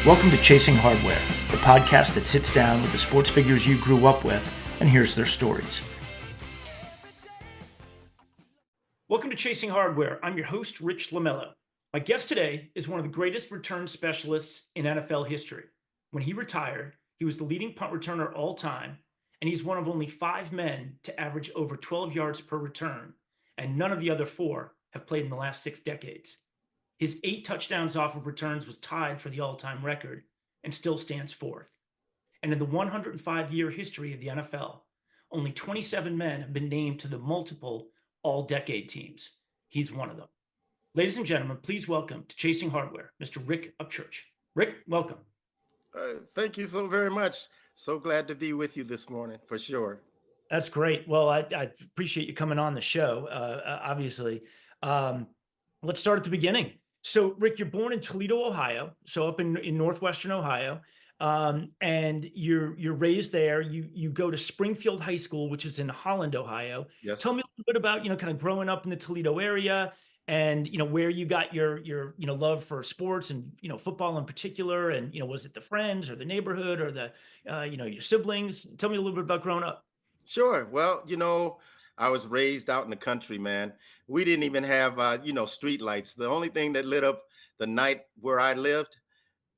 Welcome to Chasing Hardware, the podcast that sits down with the sports figures you grew up with and hears their stories. Welcome to Chasing Hardware. I'm your host, Rich Lamello. My guest today is one of the greatest return specialists in NFL history. When he retired, he was the leading punt returner all time, and he's one of only 5 men to average over 12 yards per return, and none of the other 4 have played in the last 6 decades. His 8 touchdowns off of returns was tied for the all-time record and still stands fourth. And in the 105-year history of the NFL, only 27 men have been named to the multiple all-decade teams. He's one of them. Ladies and gentlemen, please welcome to Chasing Hardware, Mr. Rick Upchurch. Rick, welcome. Thank you so very much. So glad to be with you this morning, for sure. That's great. Well, I appreciate you coming on the show, obviously. Let's start at the beginning. So, Rick, you're born in Toledo, Ohio, so up in northwestern Ohio, and you're raised there. You go to Springfield High School, which is in Holland, Ohio. Yes. Tell me a little bit about kind of growing up in the Toledo area, and where you got your love for sports and football in particular, and was it the friends or the neighborhood or the your siblings? Tell me a little bit about growing up. Sure. Well, I was raised out in the country, man. We didn't even have, street lights. The only thing that lit up the night where I lived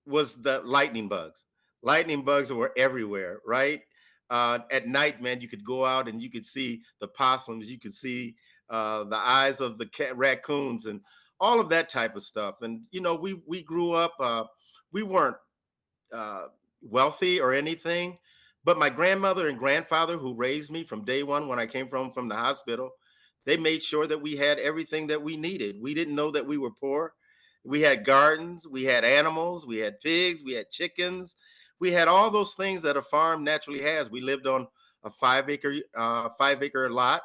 was the lightning bugs. Lightning bugs were everywhere, right? At night, man, you could go out and you could see the possums. You could see the eyes of the raccoons and all of that type of stuff. And, we grew up, we weren't wealthy or anything. But my grandmother and grandfather, who raised me from day one when I came from the hospital, they made sure that we had everything that we needed. We didn't know that we were poor. We had gardens, we had animals, we had pigs, we had chickens, we had all those things that a farm naturally has. We lived on a 5-acre lot,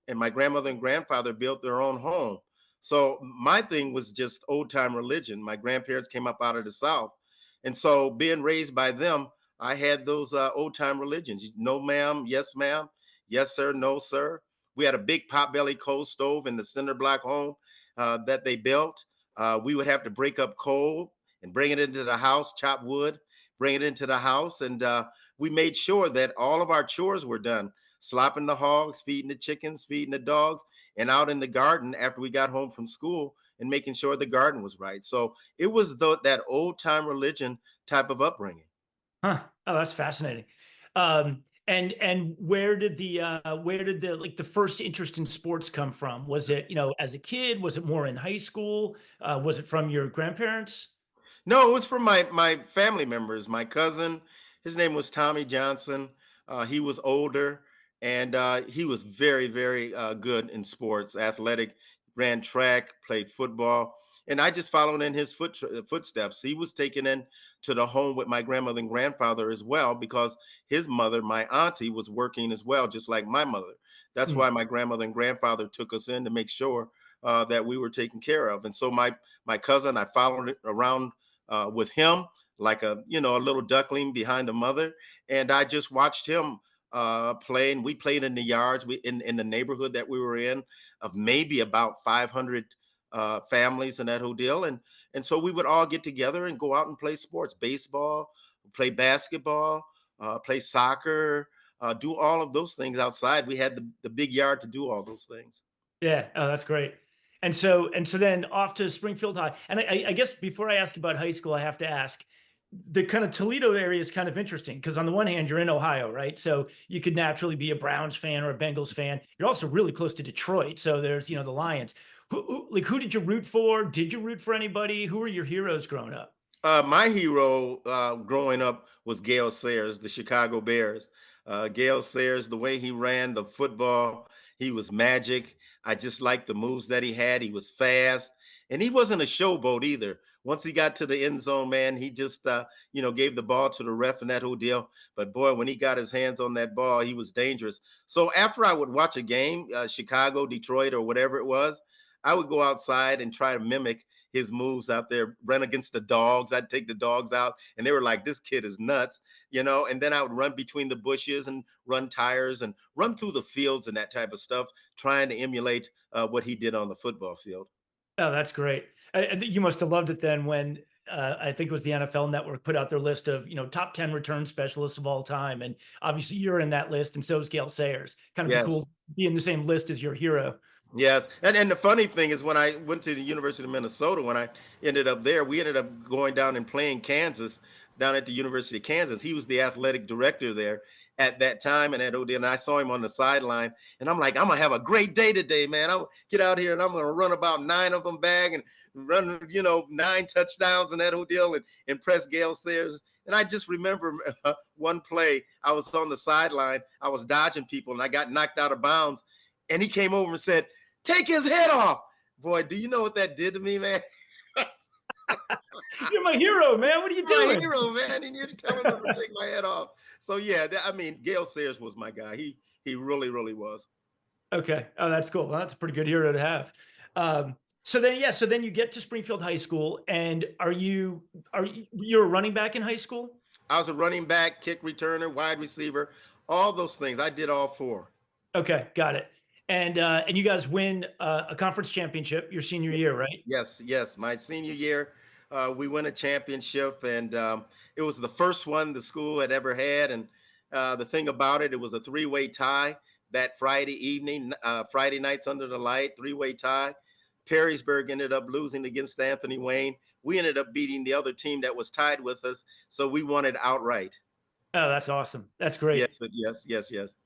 and my grandmother and grandfather built their own home. So my thing was just old time religion. My grandparents came up out of the South, and so being raised by them, I had those old time religions. No, ma'am. Yes, ma'am. Yes, sir. No, sir. We had a big potbelly coal stove in the cinder block home that they built. We would have to break up coal and bring it into the house, chop wood, bring it into the house. And we made sure that all of our chores were done, slopping the hogs, feeding the chickens, feeding the dogs, and out in the garden after we got home from school and making sure the garden was right. So it was that old time religion type of upbringing. Huh. Oh, that's fascinating. And where did the like the first interest in sports come from? Was it, as a kid? Was it more in high school? Was it from your grandparents? No, it was from my family members. My cousin, his name was Tommy Johnson. He was older, and he was very, very good in sports, athletic, ran track, played football, and I just followed in his footsteps. He was taken in to the home with my grandmother and grandfather as well because his mother, my auntie, was working as well, just like my mother. That's Mm. why my grandmother and grandfather took us in to make sure that we were taken care of. And so my cousin, I followed it around with him like a little duckling behind a mother, and I just watched him play. And we played in the yards, in the neighborhood that we were in, of maybe about 500 families and that whole deal. And so we would all get together and go out and play sports, baseball, play basketball, play soccer, do all of those things outside. We had the big yard to do all those things. Yeah. Oh, that's great. And so then off to Springfield High. And I guess before I ask about high school, I have to ask, the kind of Toledo area is kind of interesting because on the one hand, you're in Ohio, right? So you could naturally be a Browns fan or a Bengals fan. You're also really close to Detroit. So there's, the Lions. Who did you root for? Did you root for anybody? Who were your heroes growing up? My hero growing up was Gale Sayers, the Chicago Bears. Gale Sayers, the way he ran the football, he was magic. I just liked the moves that he had. He was fast, and he wasn't a showboat either. Once he got to the end zone, man, he just gave the ball to the ref and that whole deal. But boy, when he got his hands on that ball, he was dangerous. So after I would watch a game, Chicago, Detroit, or whatever it was, I would go outside and try to mimic his moves out there, run against the dogs. I'd take the dogs out, and they were like, "This kid is nuts." And then I would run between the bushes and run tires and run through the fields and that type of stuff, trying to emulate what he did on the football field. Oh, that's great. You must have loved it then when I think it was the NFL Network put out their list of, top 10 return specialists of all time. And obviously you're in that list, and so is Gail Sayers. Kind of be cool Yes. to be in the same list as your hero. Yes, and the funny thing is when I went to the University of Minnesota, when I ended up there, we ended up going down and playing Kansas down at the University of Kansas. He was the athletic director there at that time and at OD, and I saw him on the sideline, and I'm like, I'm gonna have a great day today, man. I'll get out here and I'm gonna run about 9 of them back and run, 9 touchdowns and that whole deal and impress Gail Sayers. And I just remember one play, I was on the sideline, I was dodging people, and I got knocked out of bounds, and he came over and said, "Take his head off." Boy, do you know what that did to me, man? You're my hero, man. What are you My doing? hero, man, and you're telling him to take my head off. So yeah, I mean, Gail Sayers was my guy. He really, really was. Okay. Oh, that's cool. Well, that's a pretty good hero to have. So then you get to Springfield High School, and you're a running back in high school? I was a running back, kick returner, wide receiver, all those things. I did all four. Okay, got it. And you guys win a conference championship your senior year, right? Yes, yes. My senior year, we won a championship, and it was the first one the school had ever had. And the thing about it, it was a three-way tie that Friday evening, Friday nights under the light, three-way tie. Perrysburg ended up losing against Anthony Wayne. We ended up beating the other team that was tied with us, so we won it outright. Oh, that's awesome. That's great. Yes, yes, yes, yes.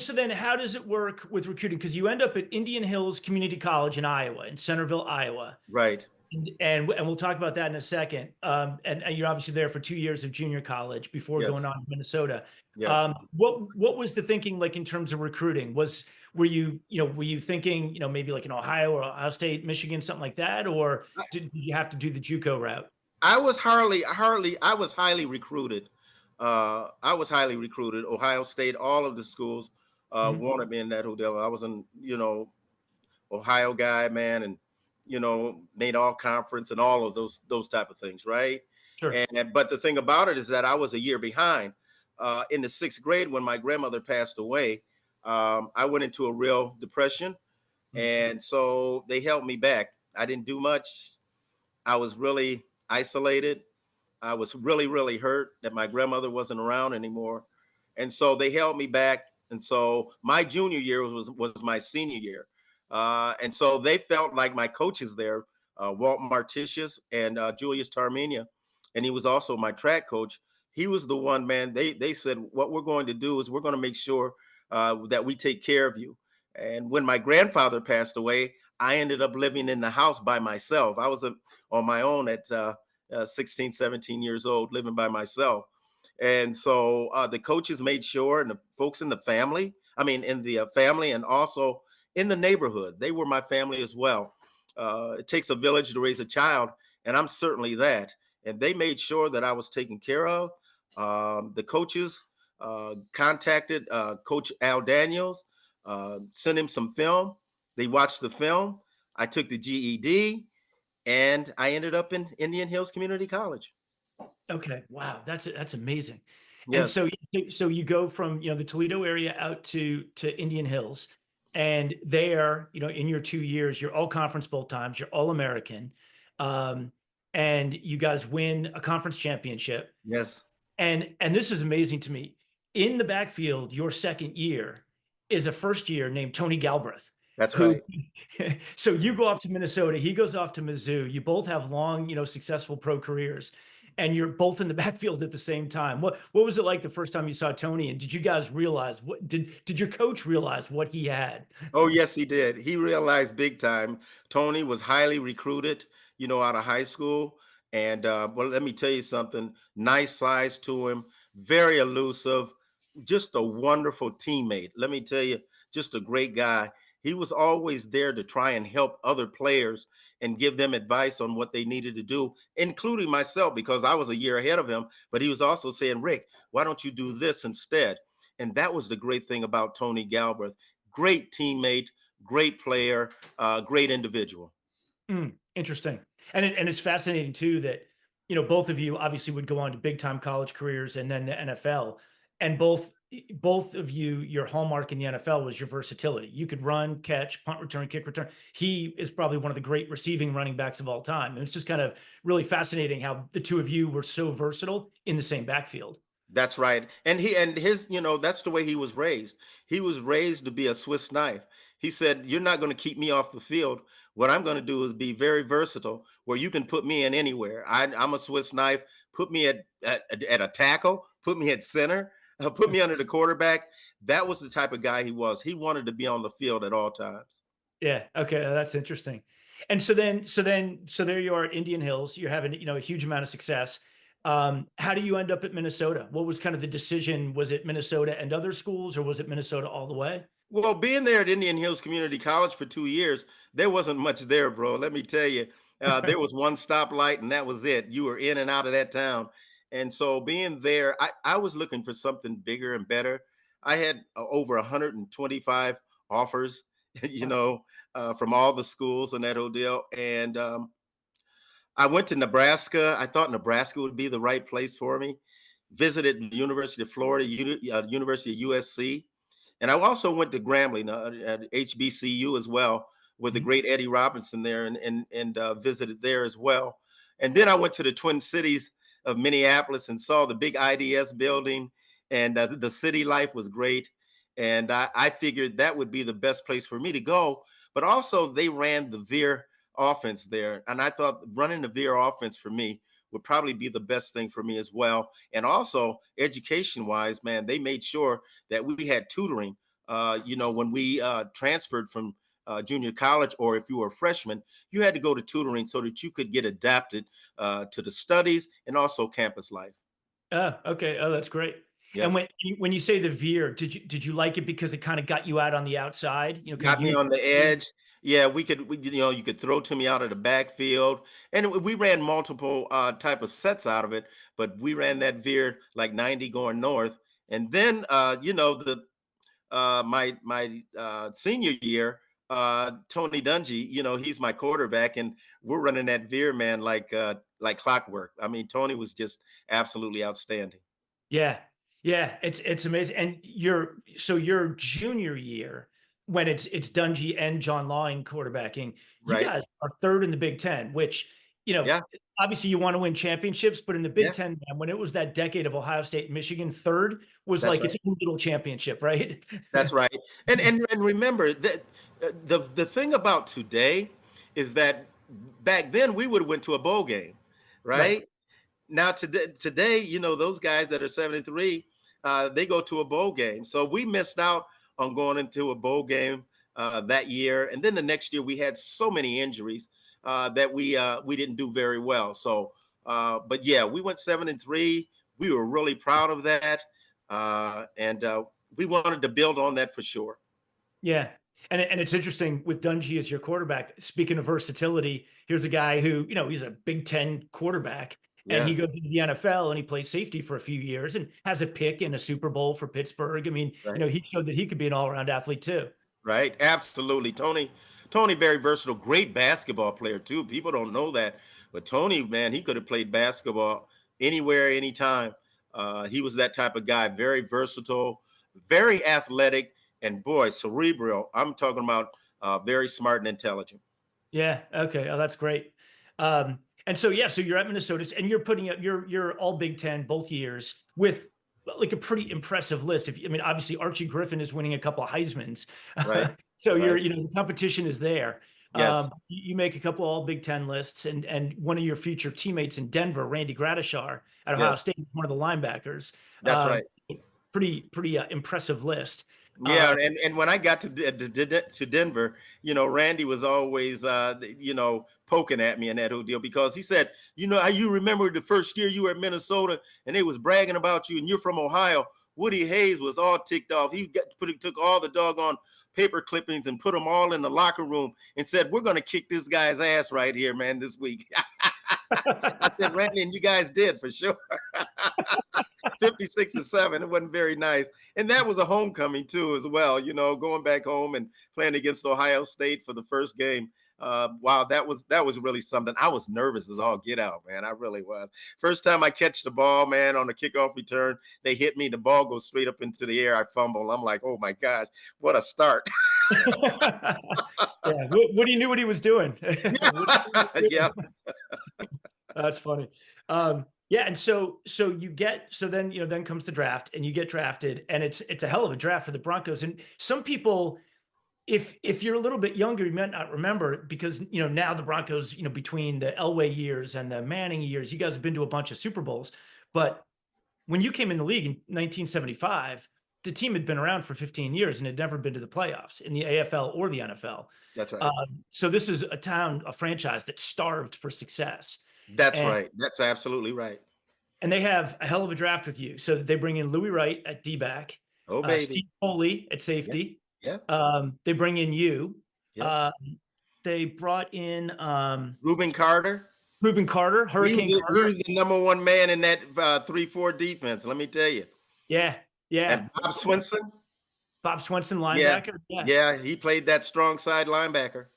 So then how does it work with recruiting? Because you end up at Indian Hills Community College in Iowa, in Centerville, Iowa. Right. And we'll talk about that in a second. And you're obviously there for 2 years of junior college before going Yes, on to Minnesota. yes. What was the thinking like in terms of recruiting? Were you thinking, maybe like in Ohio or Ohio State, Michigan, something like that, or did you have to do the JUCO route? I was I was highly recruited. I was highly recruited. Ohio State, all of the schools Mhm. wanted me in that hotel. I was an, Ohio guy, man, and made all conference and all of those type of things, right? Sure. And but the thing about it is that I was a year behind. In the sixth grade, when my grandmother passed away, I went into a real depression, Mm. and so they held me back. I didn't do much. I was really isolated. I was really, really hurt that my grandmother wasn't around anymore. And so they held me back. And so my junior year was my senior year. And so they felt like my coaches there, Walt Martitius and Julius Tarmenia, and he was also my track coach. He was the one, man. They said, what we're going to do is we're going to make sure that we take care of you. And when my grandfather passed away, I ended up living in the house by myself. I was on my own at 16, 17 years old, living by myself. And so the coaches made sure, and the folks in the family, I mean, in the family and also in the neighborhood, they were my family as well. It takes a village to raise a child, and I'm certainly that. And they made sure that I was taken care of. The coaches contacted Coach Al Daniels, sent him some film. They watched the film. I took the GED, and I ended up in Indian Hills Community College. Okay. Wow. That's amazing. And Yes, so you go from, the Toledo area out to Indian Hills, and there, in your 2 years, you're all conference both times, you're all American. Um, and you guys win a conference championship. yes, And this is amazing to me. In the backfield, your second year is a first year named Tony Galbraith, that's who right. so you go off to Minnesota, he goes off to Mizzou. You both have long, successful pro careers, and you're both in the backfield at the same time. What was it like the first time you saw Tony? And did you guys realize did your coach realize what he had? Oh, yes, he did. He realized big time. Tony was highly recruited, out of high school. And well, let me tell you something. Nice size to him, very elusive, just a wonderful teammate. Let me tell you, just a great guy. He was always there to try and help other players and give them advice on what they needed to do, including myself, because I was a year ahead of him. But he was also saying, Rick, why don't you do this instead? And that was the great thing about Tony Galbraith. Great teammate, great player, great individual. Interesting. And it's fascinating too that, both of you obviously would go on to big time college careers and then the NFL, and both, both of you, your hallmark in the NFL was your versatility. You could run, catch, punt return, kick return. He is probably one of the great receiving running backs of all time. And it's just kind of really fascinating how the two of you were so versatile in the same backfield. That's right. And his, that's the way he was raised. He was raised to be a Swiss knife. He said, "You're not going to keep me off the field. What I'm going to do is be very versatile, where you can put me in anywhere. I'm a Swiss knife. Put me at a tackle. Put me at center. Put me under the quarterback." That was the type of guy he was. He wanted to be on the field at all times. Yeah. Okay. That's interesting. And so there you are at Indian Hills. You're having, a huge amount of success. How do you end up at Minnesota? What was kind of the decision? Was it Minnesota and other schools, or was it Minnesota all the way? Well, being there at Indian Hills Community College for 2 years, there wasn't much there, bro. Let me tell you, there was one stoplight, and that was it. You were in and out of that town. And so, being there, I was looking for something bigger and better. I had over 125 offers, Wow. from all the schools and that whole deal. And I went to Nebraska. I thought Nebraska would be the right place for me. Visited the University of Florida, University of USC, and I also went to Grambling at HBCU as well, with the Mhm. great Eddie Robinson there, and visited there as well. And then I went to the Twin Cities of Minneapolis and saw the big IDS building, and the city life was great. And I figured that would be the best place for me to go. But also, they ran the Veer offense there, and I thought running the Veer offense for me would probably be the best thing for me as well. And also, education wise, man, they made sure that we had tutoring. When we transferred from junior college, or if you were a freshman, you had to go to tutoring so that you could get adapted to the studies and also campus life. Oh, okay. Oh, that's great. And Yes. when you say the veer, did you like it because it kind of got you out on the outside? Kind of Got me use. on the edge. Yeah, you could throw to me out of the backfield, and we ran multiple type of sets out of it, but we ran that veer like 90 going north, and then the my senior year, Tony Dungy, he's my quarterback, and we're running that veer, man, like clockwork. I mean, Tony was just absolutely outstanding. Yeah. Yeah, it's amazing. And your junior year, when it's Dungy and John Lawing quarterbacking, you Right? guys are third in the Big Ten, which, you know, Yeah, obviously you want to win championships, but in the Big yeah, Ten, man, when it was that decade of Ohio State, Michigan, third was that's like right. its own little championship, right? That's right. And remember that the thing about today is that back then we would have went to a bowl game, Right. right? Now today, those guys that are 73, they go to a bowl game. So we missed out on going into a bowl game that year, and then the next year we had so many injuries that we didn't do very well. So, but yeah, we went 7-3. We were really proud of that, and we wanted to build on that for sure. Yeah. And it's interesting with Dungy as your quarterback. Speaking of versatility, here's a guy who, he's a Big Ten quarterback, and he Yeah, goes into the NFL and he plays safety for a few years and has a pick in a Super Bowl for Pittsburgh. I mean, right. he showed that he could be an all-around athlete too. Right, absolutely. Tony, very versatile, great basketball player too. People don't know that, but Tony, man, he could have played basketball anywhere, anytime. He was that type of guy, very versatile, very athletic, and boy, cerebral. I'm talking about very smart and intelligent. Yeah. Okay. Oh, that's great. And so yeah, so you're at Minnesota and you're putting up you're all Big Ten both years with like a pretty impressive list. If I mean, obviously Archie Griffin is winning a couple of Heisman's, Right, so right. the competition is there. Yes, You make a couple all Big Ten lists, and one of your future teammates in Denver, Randy Gradishar at Ohio yes, State, one of the linebackers. that's Um, right. pretty impressive list. Yeah, Uh, and when I got to Denver, Randy was always poking at me in that whole deal, because he said, you remember the first year you were at Minnesota and they was bragging about you, and you're from Ohio. Woody Hayes was all ticked off. Took all the doggone paper clippings and put them all in the locker room and said, "We're going to kick this guy's ass right here, man, this week." I said, "Randy, and you guys did for sure." 56-7. It wasn't very nice. And that was a homecoming too, as well, going back home and playing against Ohio State for the first game. Wow, that was really something. I was nervous as all get out, man. I really was. First time I catch the ball, man, on the kickoff return, they hit me. The ball goes straight up into the air. I fumble. I'm like, oh my gosh, what a start! Yeah, Woody knew what he was doing. Woody knew what he was Yeah, doing. That's funny. Yeah, and so you get so then then comes the draft and you get drafted and it's a hell of a draft for the Broncos. And some people, if you're a little bit younger, you might not remember it because now the Broncos, between the Elway years and the Manning years, you guys have been to a bunch of Super Bowls. But when you came in the league in 1975, the team had been around for 15 years and had never been to the playoffs in the AFL or the NFL. that's right. So this is a franchise that starved for success. That's And right. That's absolutely right. and they have a hell of a draft with you. So they bring in Louis Wright at D-back, Oh baby. Steve Foley at Yeah, safety. yeah, They bring in you. yeah. Uh, they brought in Reuben Carter. Reuben Carter, He was Hurricane the, he Carter. was the number one man in that 3-4 defense. Let me tell you. Yeah, yeah. And Bob Swinson. Bob Swenson, Yeah, linebacker. Yeah. yeah. He played that strong side linebacker.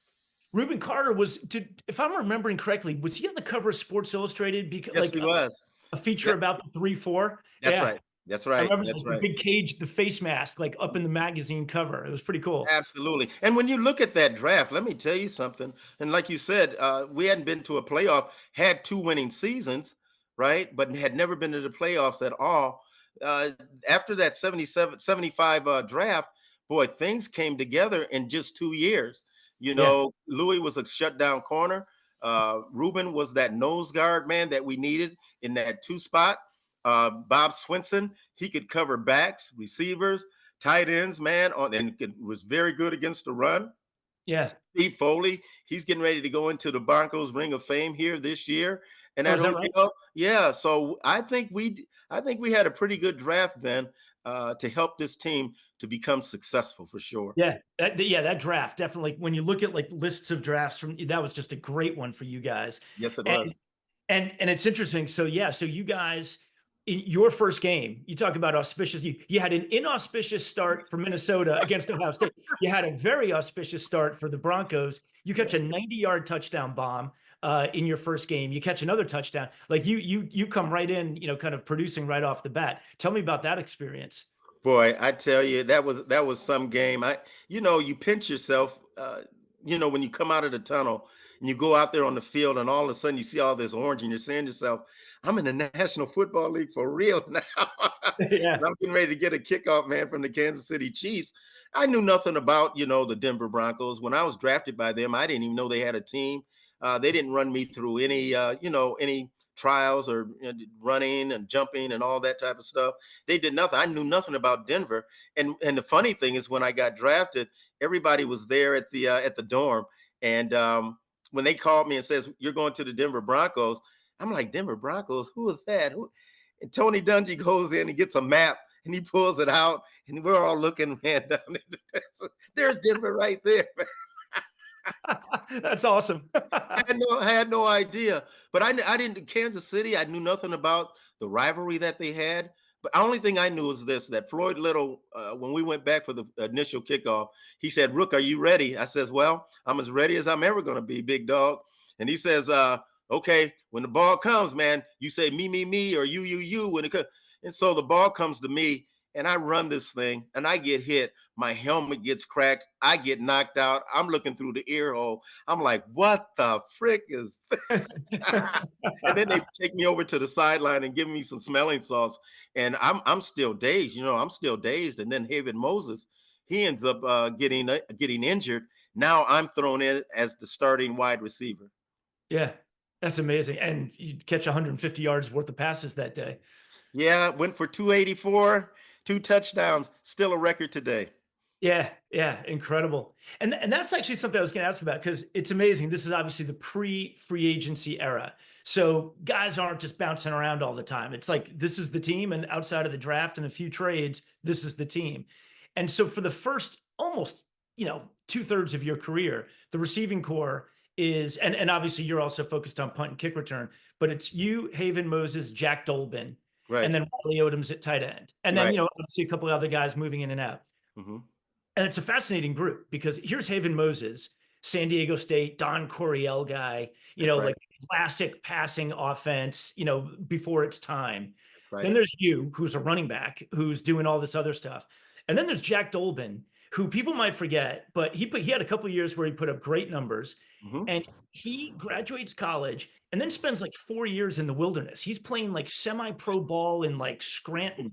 Reuben Carter was, if I'm remembering correctly, was he on the cover of Sports Illustrated? Because Yes, like he was. a feature Yep, about the 3-4. that's Yeah. right. That's I right. remember That's like the right. big cage, the face mask, like up in the magazine cover. It was pretty cool. Absolutely. And when you look at that draft, let me tell you something. And like you said, we hadn't been to a playoff, had two winning seasons, right? But had never been to the playoffs at all. Uh, After that 77, 75 draft, boy, things came together in just 2 years. Yeah. Louis was a shutdown corner. Ruben was that nose guard man that we needed in that two spot. Bob Swinson, he could cover backs, receivers, tight ends, man, and was very good against the run. Yeah. Steve Foley, he's getting ready to go into the Broncos Ring of Fame here this year. And Oh, that is that right? yeah. So I think we had a pretty good draft then to help this team to become successful for sure. Yeah, that draft definitely. When you look at like lists of drafts from that was just a great one for you guys, Yes, it and was. and it's interesting. So yeah, so you guys in your first game, you talk about auspicious. You had an inauspicious start for Minnesota against Ohio State. You had a very auspicious start for the Broncos. You catch Yeah. a 90-yard touchdown bomb in your first game. You catch another touchdown. Like you come right in, kind of producing right off the bat. Tell me about that experience. Boy, I tell you, that was some game. You pinch yourself. When you come out of the tunnel and you go out there on the field, and all of a sudden you see all this orange, and you're saying to yourself, "I'm in the National Football League for real now." Yeah, And I'm getting ready to get a kickoff, man, from the Kansas City Chiefs. I knew nothing about the Denver Broncos when I was drafted by them. I didn't even know they had a team. They didn't run me through any trials or running and jumping and all that type of stuff. They did nothing. I knew nothing about Denver. And the funny thing is, when I got drafted, everybody was there at the dorm. And when they called me and says, "You're going to the Denver Broncos," I'm like, "Denver Broncos? Who is that?" And Tony Dungy goes in and gets a map and he pulls it out, and we're all looking, man, down there. There's Denver right there. that's awesome. I had no idea. But I didn't Kansas City. I knew nothing about the rivalry that they had. But the only thing I knew was this: that Floyd Little, when we went back for the initial kickoff, he said, "Rook, are you ready?" I says, "Well, I'm as ready as I'm ever going to be, big dog." And he says, "Okay, when the ball comes, man, you say me, or you when it comes." And so the ball comes to me, and I run this thing, and I get hit. My helmet gets cracked. I get knocked out. I'm looking through the ear hole. I'm like, "What the frick is this?" And then they take me over to the sideline and give me some smelling salts, and I'm still dazed. I'm still dazed. And then Haven Moses, he ends up getting injured. Now I'm thrown in as the starting wide receiver. Yeah, that's amazing. And you catch 150 yards worth of passes that day. Yeah, went for 284, two touchdowns, still a record today. Yeah, yeah, incredible. And that's actually something I was going to ask about because it's amazing. This is obviously the pre-free agency era. So guys aren't just bouncing around all the time. It's like this is the team, and outside of the draft and a few trades, this is the team. And so for the first almost, two-thirds of your career, the receiving core is, and obviously you're also focused on punt and kick return, but it's you, Haven Moses, Jack Dolbin, and Right, then Wally Odom's at tight end. And then, right. obviously a couple of other guys moving in and out. Hmm. And it's a fascinating group because here's Haven Moses, San Diego State, Don Coryell guy, That's like right. classic passing offense, before its time. That's right. Then there's you, who's a running back, who's doing all this other stuff. And then there's Jack Dolbin, who people might forget, but he had a couple of years where he put up great numbers, Hmm. and he graduates college and then spends like 4 years in the wilderness. He's playing like semi-pro ball in like Scranton.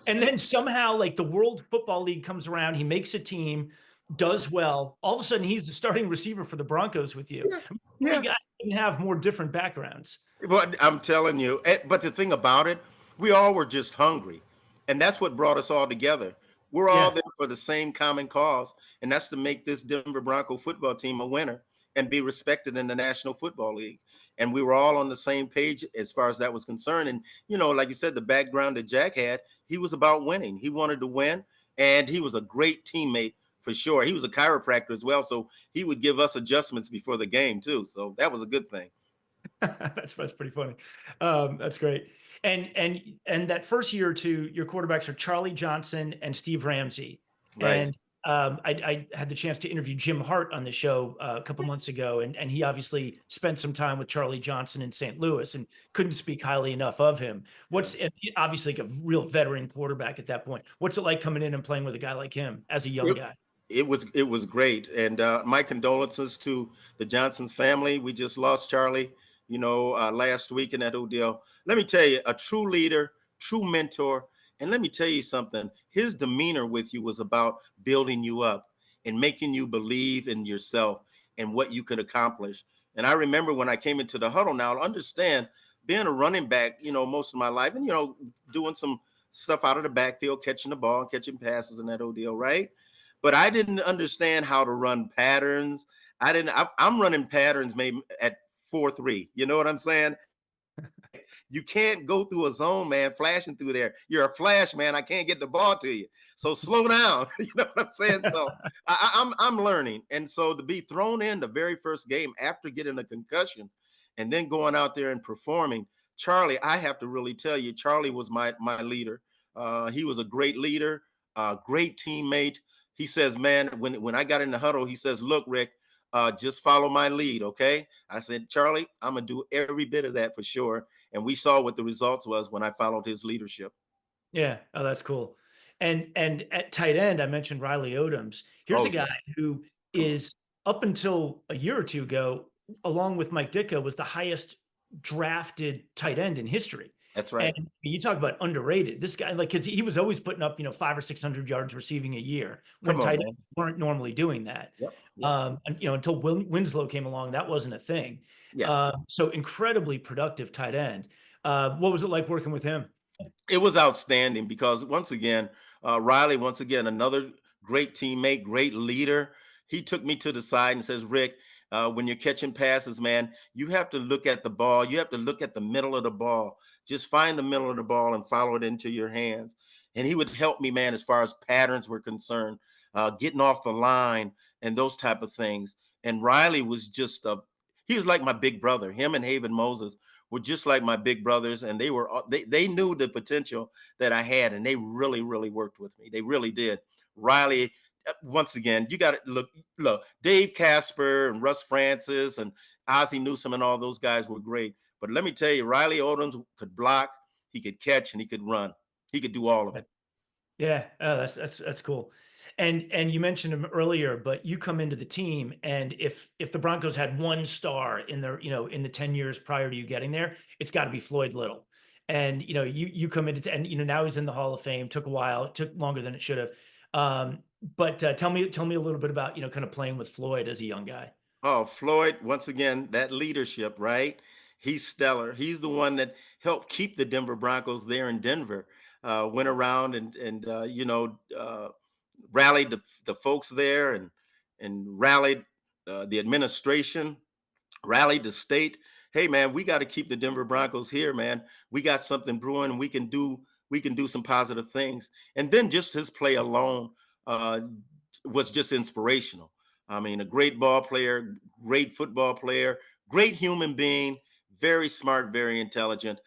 And then somehow, like the World Football League comes around, he makes a team, does well. All of a sudden, he's the starting receiver for the Broncos with you. Yeah. How many Yeah. guys can have more different backgrounds? Well, I'm telling you, but the thing about it, we all were just hungry. And that's what brought us all together. We're all Yeah. there for the same common cause, and that's to make this Denver Bronco football team a winner and be respected in the National Football League. And we were all on the same page as far as that was concerned. And, like you said, the background that Jack had, he was about winning. He wanted to win, and he was a great teammate for sure. He was a chiropractor as well, so he would give us adjustments before the game, too. So that was a good thing. That's pretty funny. That's great. And that first year or two, your quarterbacks are Charlie Johnson and Steve Ramsey. Right. And I had the chance to interview Jim Hart on the show a couple months ago, and he obviously spent some time with Charlie Johnson in St. Louis and couldn't speak highly enough of him. Yeah. And obviously like a real veteran quarterback at that point. What's it like coming in and playing with a guy like him as a young It, guy? it was great, and my condolences to the Johnsons family. We just lost Charlie, last week in that whole deal. Let me tell you, a true leader, true mentor, and let me tell you something. His demeanor with you was about building you up and making you believe in yourself and what you could accomplish. And I remember when I came into the huddle. Now, understand, being a running back, most of my life, and doing some stuff out of the backfield, catching the ball, catching passes, and that whole deal, right? But I didn't understand how to run patterns. I didn't. I'm running patterns maybe at 4-3. You know what I'm saying? You can't go through a zone, man, flashing through there. You're a flash, man. I can't get the ball to you. So slow down. You know what I'm saying? So I'm learning, and so to be thrown in the very first game after getting a concussion, and then going out there and performing, Charlie, I have to really tell you, Charlie was my leader. He was a great leader, a great teammate. He says, man, when I got in the huddle, he says, look, Rick, just follow my lead, okay? I said, Charlie, I'm gonna do every bit of that for sure. And we saw what the results was when I followed his leadership. Yeah. Oh, that's cool. And at tight end, I mentioned Riley Odoms. Here's a Oh guy yeah, who come on. is up until a year or two ago, along with Mike Ditka, was the highest drafted tight end in history. That's And right. you talk about underrated. This guy, like, because he was always putting up, 500 or 600 yards receiving a year when Come on, tight ends man. weren't normally doing that. Yep. Yep. And, until Winslow came along, that wasn't a thing. Yeah. So incredibly productive tight end. What was it like working with him? It was outstanding because once again, Riley, once again, another great teammate, great leader. He took me to the side and says, Rick, when you're catching passes, man, you have to look at the ball. You have to look at the middle of the ball. Just find the middle of the ball and follow it into your hands. And he would help me, man, as far as patterns were concerned, getting off the line and those type of things. And Riley was he was like my big brother. Him and Haven Moses were just like my big brothers, and they knew the potential that I had, and they really really worked with me. They really did. Riley, once again, you got to look. Dave Casper and Russ Francis and Ozzie Newsome and all those guys were great. But let me tell you, Riley Odoms could block, he could catch, and he could run. He could do all of it. Yeah, oh, that's cool. And you mentioned him earlier, but you come into the team, and if the Broncos had one star in their, in the 10 years prior to you getting there, it's got to be Floyd Little. And you come into and now he's in the Hall of Fame. Took a while, it took longer than it should have. But tell me a little bit about kind of playing with Floyd as a young guy. Oh, Floyd, once again, that leadership, right? He's stellar. He's the one that helped keep the Denver Broncos there in Denver. Went around and rallied the folks there and rallied the administration, rallied the state. Hey man, we got to keep the Denver Broncos here, man. We got something brewing, and we can do some positive things. And then just his play alone uh, was just inspirational. I mean, a great ball player, great football player, great human being, very smart, very intelligent,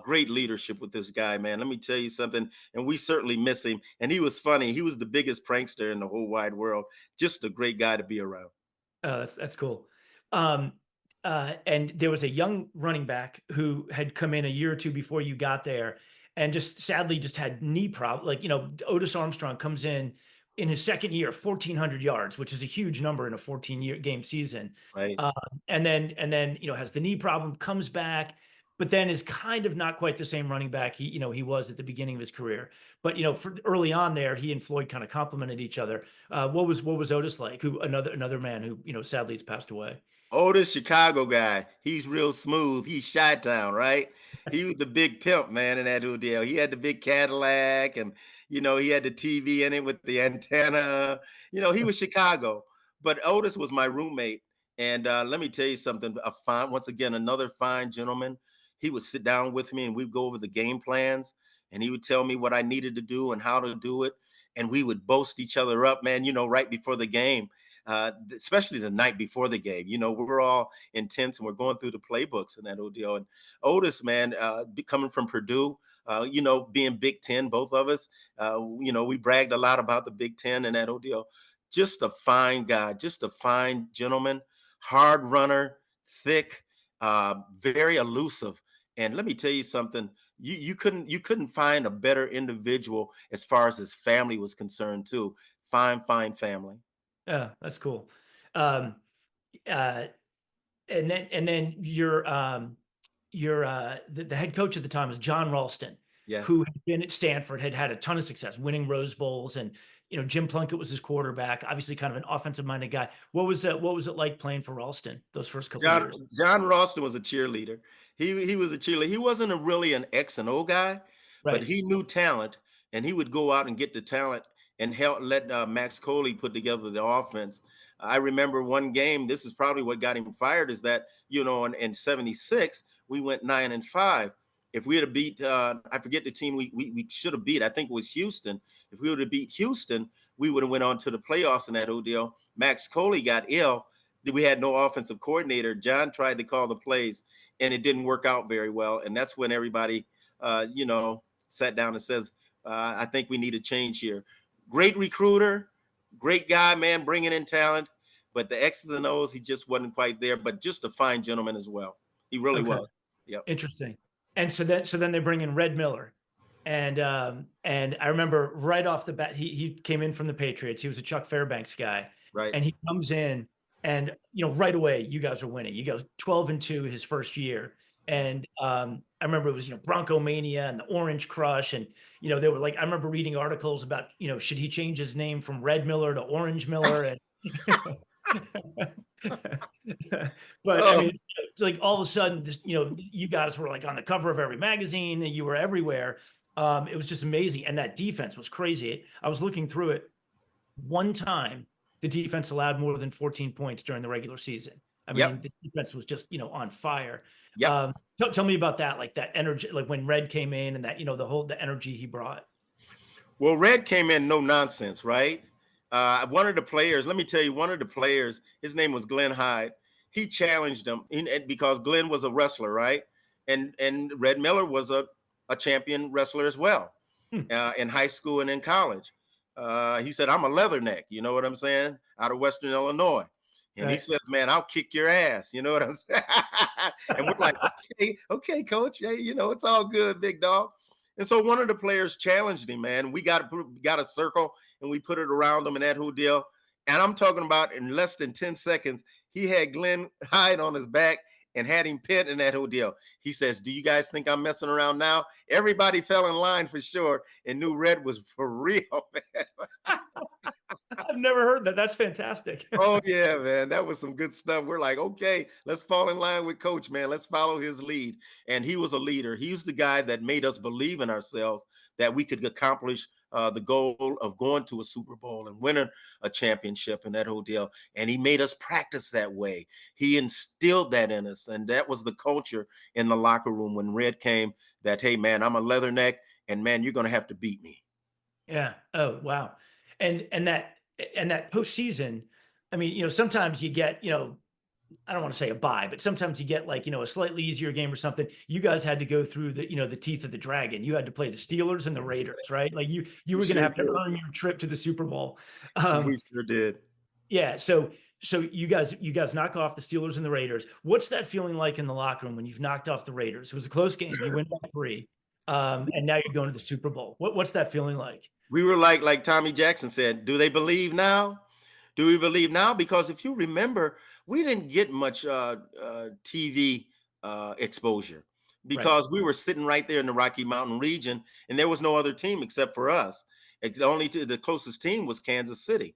great leadership with this guy, man. Let me tell you something, and we certainly miss him. And he was funny. He was the biggest prankster in the whole wide world. Just a great guy to be around. Oh, that's cool. Um, and there was a young running back who had come in a year or 2 before you got there, and just sadly just had knee like, Otis Armstrong comes in his 2nd year, 1,400 yards, which is a huge number in a 14-year game season. Right. Um, and then, has the knee problem, comes back, but then is kind of not quite the same running back he was at the beginning of his career. But, for early on there, he and Floyd kind of complemented each other. What was Otis like? Who another man who sadly has passed away. Oldest Chicago guy. He's real smooth. He's Chi-Town, right? He was the big pimp, man, in that deal. He had the big Cadillac and, he had the TV in it with the antenna. He was Chicago. But Otis was my roommate. And let me tell you something, once again, another fine gentleman. He would sit down with me and we'd go over the game plans and he would tell me what I needed to do and how to do it. And we would boast each other up, man, right before the game, especially the night before the game. We're all intense and we're going through the playbooks and that deal. And Otis, man, coming from Purdue, being Big Ten, both of us, we bragged a lot about the Big Ten and that deal. Just a fine guy, just a fine gentleman, hard runner, thick, very elusive. And let me tell you something. You couldn't find a better individual as far as his family was concerned too. Fine, fine family. Yeah, that's cool. Um, uh, and then the head coach at the time was John Ralston, Yeah. who had been at Stanford, had had a ton of success, winning Rose Bowls, and Jim Plunkett was his quarterback. Obviously, kind of an offensive minded guy. What was it like playing for Ralston those first couple John years? John Ralston was a cheerleader. He was a cheerleader. He wasn't really an X and O guy, but Right. he knew talent, and he would go out and get the talent and help let Max Coley put together the offense. I remember one game. This is probably what got him fired. Is that in '76 we went 9-5. If we had beat, I forget the team we should have beat. I think it was Houston. If we would have beat Houston, we would have went on to the playoffs in that whole deal. Max Coley got ill. We had no offensive coordinator. John tried to call the plays, and it didn't work out very well. And that's when everybody, sat down and says, "I think we need a change here." Great recruiter, great guy, man, bringing in talent, but the X's and O's, he just wasn't quite there. But just a fine gentleman as well. He really Okay. was. Yep. Interesting. And so then they bring in Red Miller. And I remember right off the bat, he came in from the Patriots. He was a Chuck Fairbanks guy. Right. And he comes in and right away you guys are winning. You guys 12-2 his first year. And I remember it was, Bronco Mania and the Orange Crush. And, they were like, I remember reading articles about, should he change his name from Red Miller to Orange Miller? And but I Oh, mean, it's like all of a sudden, this, you guys were like on the cover of every magazine and you were everywhere. It was just amazing. And that defense was crazy. I was looking through it. One time, the defense allowed more than 14 points during the regular season. I mean, yep. the defense was just, on fire. Yep. Tell me about that, like that energy, like when Red came in and that, the energy he brought. Well, Red came in no nonsense, right? One of the players, let me tell you, one of the players, his name was Glenn Hyde. He challenged him because Glenn was a wrestler, right? And Red Miller was a champion wrestler as well, Hmm. in high school and in college. He said, "I'm a leatherneck," you know what I'm saying, out of Western Illinois. And he Right. says, "Man, I'll kick your ass." You know what I'm saying? And we're like, "Okay, okay, coach. Hey, it's all good, big dog." And so one of the players challenged him, man. We got a circle and we put it around him and that whole deal. And I'm talking about in less than 10 seconds, he had Glenn Hyde on his back and had him pinned in that whole deal. He says, "Do you guys think I'm messing around now?" Everybody fell in line for sure and knew Red was for real, man. I've never heard that. That's fantastic. Oh yeah, man, that was some good stuff. We're like, okay, let's fall in line with Coach, man. Let's follow his lead. And he was a leader. He was the guy that made us believe in ourselves that we could accomplish the goal of going to a Super Bowl and winning a championship and that whole deal. And he made us practice that way. He instilled that in us, and that was the culture in the locker room when Red came. That hey, man, I'm a leatherneck, and man, you're gonna have to beat me. Yeah. Oh, wow. And that postseason, I mean, sometimes you get, I don't want to say a bye, but sometimes you get like, a slightly easier game or something. You guys had to go through the teeth of the dragon. You had to play the Steelers and the Raiders, right? Like you We were going to sure have to did. earn your trip to the Super Bowl. We Um, sure did. yeah. So So you guys knock off the Steelers and the Raiders. What's that feeling like in the locker room when you've knocked off the Raiders? It was a close game. You win by 3, and now you're going to the Super Bowl. What's that feeling like? We were like Tommy Jackson said, do they believe now? Do we believe now? Because if you remember, we didn't get much TV exposure Right. because we were sitting right there in the Rocky Mountain region, and there was no other team except for us. The closest team was Kansas City,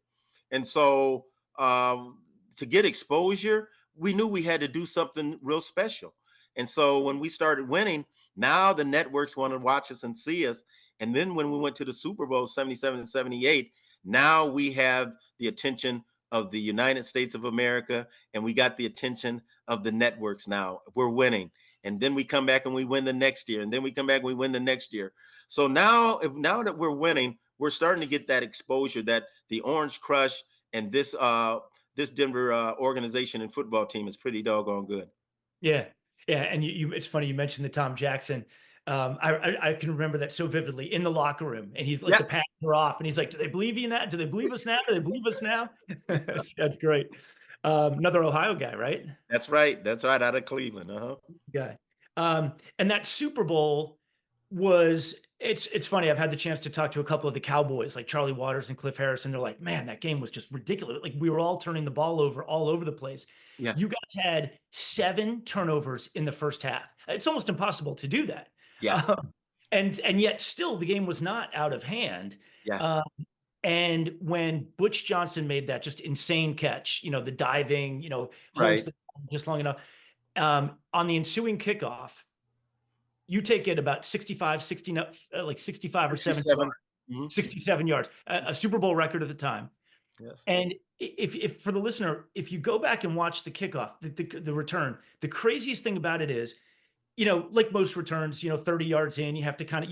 and so to get exposure, we knew we had to do something real special. And so when we started winning, now the networks want to watch us and see us. And then when we went to the Super Bowl 77 and 78, now we have the attention of the United States of America, and we got the attention of the networks now. We're winning. And then we come back and we win the next year. And then we come back and we win the next year. So now that we're winning, we're starting to get that exposure that the Orange Crush and this Denver organization and football team is pretty doggone good. Yeah, yeah, and it's funny you mentioned the Tom Jackson. I can remember that so vividly in the locker room, and he's like Yeah, the passes are off, and he's like, "Do they believe you now? Do they believe us now? Do they believe us now?" That's great. Another Ohio guy, right? that's right. That's right. Out of Cleveland. Uh-huh. Guy. And that Super Bowl was it's funny. I've had the chance to talk to a couple of the Cowboys, like Charlie Waters and Cliff Harris, and they're like, "Man, that game was just ridiculous. Like we were all turning the ball over all over the place." Yeah. You guys had 7 turnovers in the first half. It's almost impossible to do that. Yeah. Um, and yet still the game was not out of hand. Yeah. Uh, and when Butch Johnson made that just insane catch, the diving, holds Right. the just long enough on the ensuing kickoff, you take it about 65, 60, like 65 or 70 yards, 67. Mhm. 67 yards, a Super Bowl record at the time. Yes. And if for the listener, if you go back and watch the kickoff, the return, the craziest thing about it is, like most returns, 30 yards in, you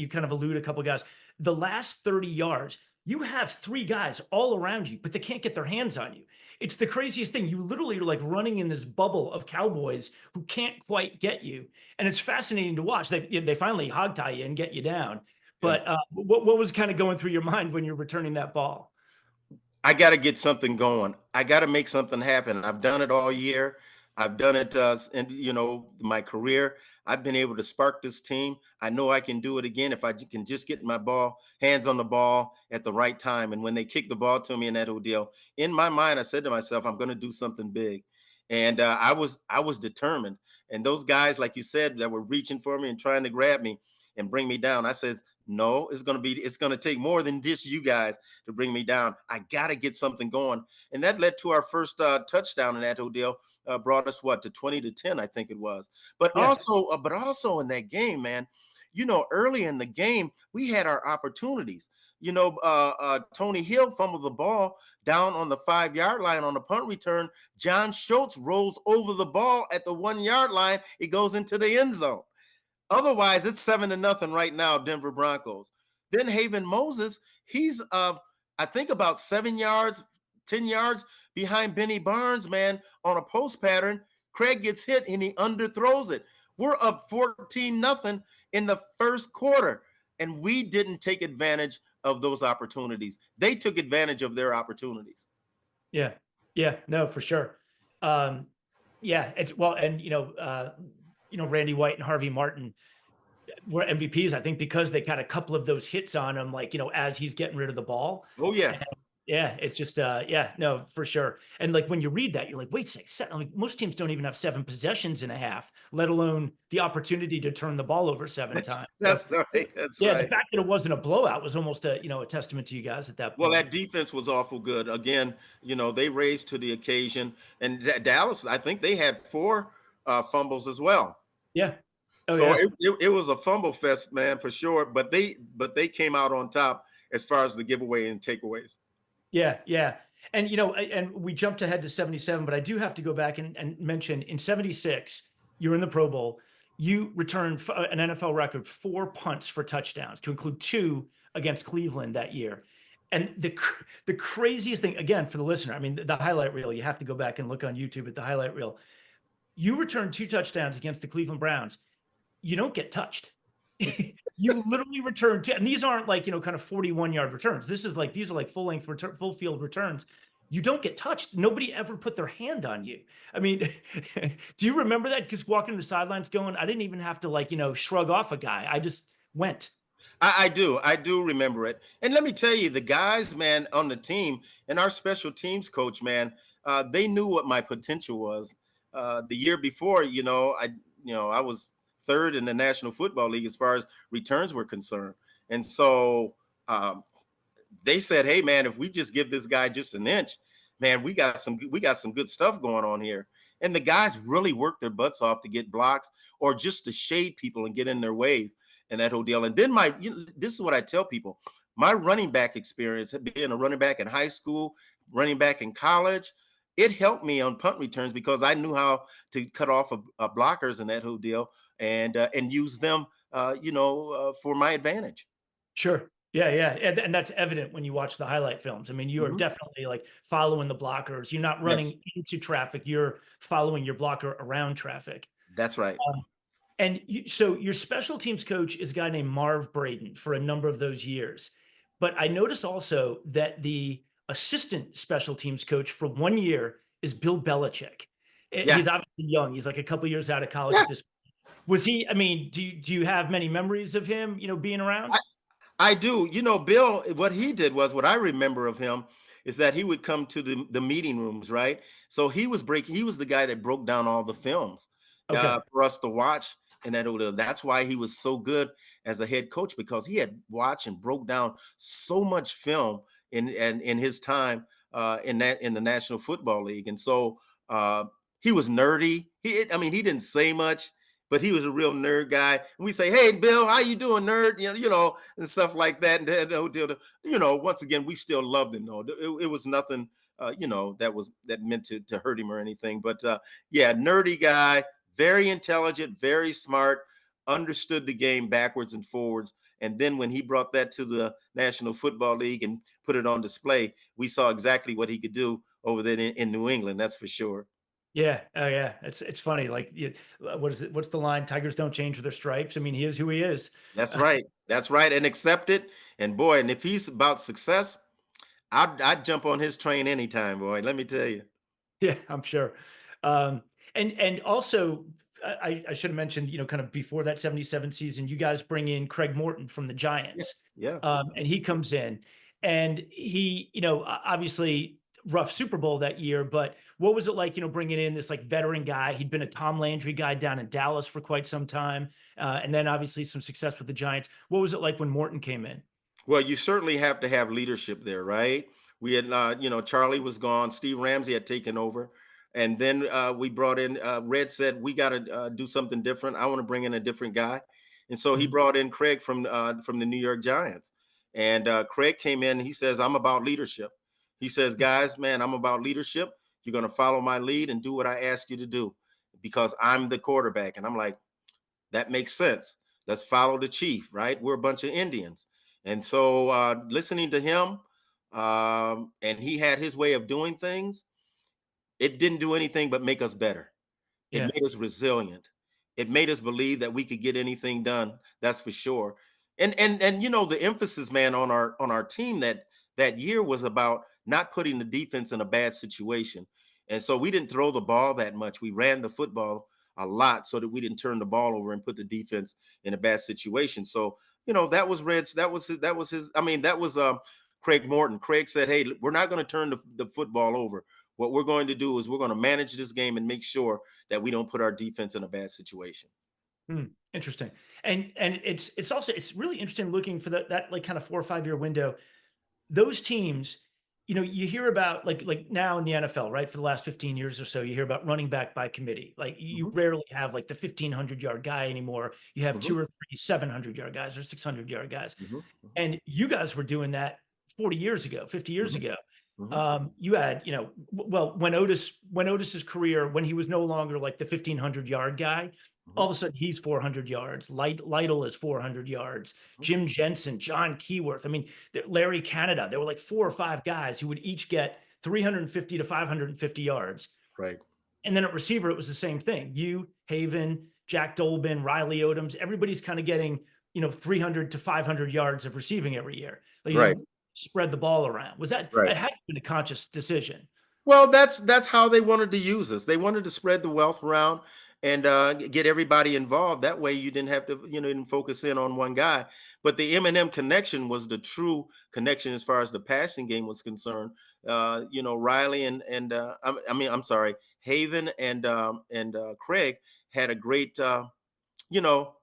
kind of elude a couple of guys. The last 30 yards, you have 3 guys all around you, but they can't get their hands on you. It's the craziest thing. You literally are like running in this bubble of Cowboys who can't quite get you. And it's fascinating to watch. They finally hog tie you and get you down. Yeah. But what was kind of going through your mind when you're returning that ball? I got to get something going. I got to make something happen. I've done it all year. I've done it in my career. I've been able to spark this team. I know I can do it again if I can just get my hands on the ball at the right time. And when they kick the ball to me in that whole deal, in my mind, I said to myself, I'm going to do something big. And I was determined. And those guys, like you said, that were reaching for me and trying to grab me and bring me down, I said, no, it's going to take more than just you guys to bring me down. I got to get something going. And that led to our first touchdown in that whole deal. Brought us to 20-10, I think it was. Yeah. But also in that game, man, early in the game, we had our opportunities. Tony Hill fumbled the ball down on the 5-yard line on the punt return. John Schultz rolls over the ball at the 1-yard line. It goes into the end zone. Otherwise, it's 7-0 right now, Denver Broncos. Then Haven Moses, he's I think about 7 yards, 10 yards behind Benny Barnes, man, on a post pattern. Craig gets hit and he underthrows it. We're up 14-0 in the first quarter, and we didn't take advantage of those opportunities. They took advantage of their opportunities. Yeah. Yeah. No, for sure. Yeah. It's well, and Randy White and Harvey Martin were MVPs, I think, because they got a couple of those hits on him, like, as he's getting rid of the ball. Oh, yeah. And yeah, it's just, yeah, no, for sure. And like when you read that, you're like, wait a second, like, most teams don't even have 7 possessions in a half, let alone the opportunity to turn the ball over 7 That's, times. that's right. That's Yeah, the right. fact that it wasn't a blowout was almost a testament to you guys at that Well, point. that defense was awful good. Again, they raised to the occasion. And Dallas, I think they had 4 fumbles as well. Yeah. Oh So yeah. it was a fumble fest, man, for sure. But they came out on top as far as the giveaway and takeaways. Yeah, yeah. And and we jumped ahead to 77, but I do have to go back and mention in 76, you're in the Pro Bowl. You returned an NFL record 4 punts for touchdowns, to include 2 against Cleveland that year. And the craziest thing, again, for the listener, I mean, the highlight reel, you have to go back and look on YouTube at the highlight reel. You returned 2 touchdowns against the Cleveland Browns. You don't get touched. You literally return to, and these aren't like, kind of 41-yard returns. These are like full length return, full field returns. you don't get touched. Nobody ever put their hand on you. I mean, do you remember that? Because walking to the sidelines going, I didn't even have to like, shrug off a guy. I just went. I do remember it. And let me tell you, the guys, man, on the team and our special teams coach, man, they knew what my potential was. The year before, I was third in the National Football League as far as returns were concerned. And so um, they said, "Hey, man, if we just give this guy just an inch, man, we got some good stuff going on here." And the guys really worked their butts off to get blocks or just to shade people and get in their ways and that whole deal. And then this is what I tell people: my running back experience, being a running back in high school, running back in college, it helped me on punt returns because I knew how to cut off blockers and that whole deal and use them, for my advantage. Sure. Yeah, yeah, and that's evident when you watch the highlight films. I mean, you are Mhm. definitely, like, following the blockers. You're not Yes, running into traffic, you're following your blocker around traffic. that's right. And so your special teams coach is a guy named Marv Braden for a number of those years. But I noticed also that the assistant special teams coach for 1 year is Bill Belichick. Yeah, He's obviously young. He's like a couple years out of college yeah. at this. Was he? I mean, do you have many memories of him? Being around? I do. Bill, what he did was what I remember of him is that he would come to the meeting rooms, right? So he was the guy that broke down all the films Okay. for us to watch. And that's why he was so good as a head coach because he had watched and broke down so much film in his time in the National Football League. And so he was nerdy. I mean, he didn't say much, but he was a real nerd guy. And we say, "Hey, Bill, how you doing, nerd?" And stuff like that. And once again, we still loved him though. It was nothing, that meant to hurt him or anything. But yeah, nerdy guy, very intelligent, very smart, understood the game backwards and forwards. And then when he brought that to the National Football League and put it on display, we saw exactly what he could do over there in New England. That's for sure. Yeah. Oh, yeah. It's funny. Like, what is it? What's the line? Tigers don't change their stripes. I mean, he is who he is. That's right. That's right. And accept it. And boy, and if he's about success, I'd jump on his train anytime, boy. Let me tell you. Yeah, I'm sure. Um, and also, I should have mentioned, kind of before that 77 season, you guys bring in Craig Morton from the Yeah. Giants. Yeah. And he comes in and he, obviously rough Super Bowl that year, but what was it like, bringing in this like veteran guy? He'd been a Tom Landry guy down in Dallas for quite some time. And then obviously some success with the Giants. What was it like when Morton came in? Well, you certainly have to have leadership there, right? We had, Charlie was gone. Steve Ramsey had taken over. And then we brought in, Red said, we got to do something different. I want to bring in a different guy. And so he Mhm. brought in Craig from the New York Giants. And Craig came in. He says, I'm about leadership. He says, guys, man, I'm about leadership. You're going to follow my lead and do what I ask you to do because I'm the quarterback. And I'm like, that makes sense. Let's follow the chief, right? We're a bunch of Indians. And so listening to him, and he had his way of doing things, it didn't do anything but make us better. It Yeah. made us resilient. It made us believe that we could get anything done. That's for sure. And the emphasis, man, on our team that year was about not putting the defense in a bad situation. And so we didn't throw the ball that much. We ran the football a lot so that we didn't turn the ball over and put the defense in a bad situation. So, that was Red's, that was his, I mean, that was Craig Morton. Craig said, "Hey, we're not going to turn the football over. What we're going to do is we're going to manage this game and make sure that we don't put our defense in a bad situation." Hmm, interesting. And it's also it's really interesting looking for that like kind of 4 or 5 year window. Those teams, you hear about like now in the NFL, right? For the last 15 years or so, you hear about running back by committee. Like you Mhm, rarely have like the 1,500-yard guy anymore. You have mhm, two or three 700-yard guys or 600-yard guys. mhm, mhm, And you guys were doing that 40 years ago, 50 years mhm, ago. mhm, You had, well, when Otis's career, when he was no longer like the 1,500-yard guy, mhm, all of a sudden he's 400 yards. Lytle is 400 yards. mhm. Jim Jensen, John Keyworth. I mean, Larry Canada. There were like 4 or 5 guys who would each get 350 to 550 yards. Right. And then at receiver, it was the same thing. You, Haven, Jack Dolbin, Riley Odoms, everybody's kind of getting, 300 to 500 yards of receiving every year. Like, Right. spread the ball around. Was that Right. it had to been a conscious decision? Well, that's how they wanted to use us. They wanted to spread the wealth around and get everybody involved. That way, you didn't have to, didn't focus in on one guy. But the M&M connection was the true connection as far as the passing game was concerned. Riley I'm sorry, Haven and Craig had a great you know,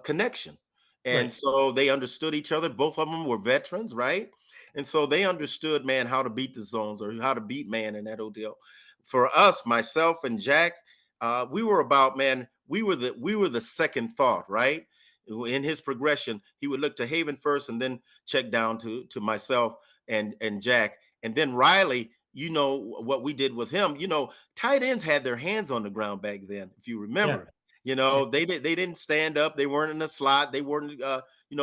connection. And Right. so they understood each other. Both of them were veterans, right? And so they understood, man, how to beat the zones or how to beat man in that deal. For us, myself and Jack, we were about, man, we were the second thought, right? In his progression, he would look to Haven first and then check down to myself and Jack. And then Riley, you know what we did with him. Tight ends had their hands on the ground back then, if you Yeah. remember. Yeah. They didn't stand up. They weren't in the slot. They weren't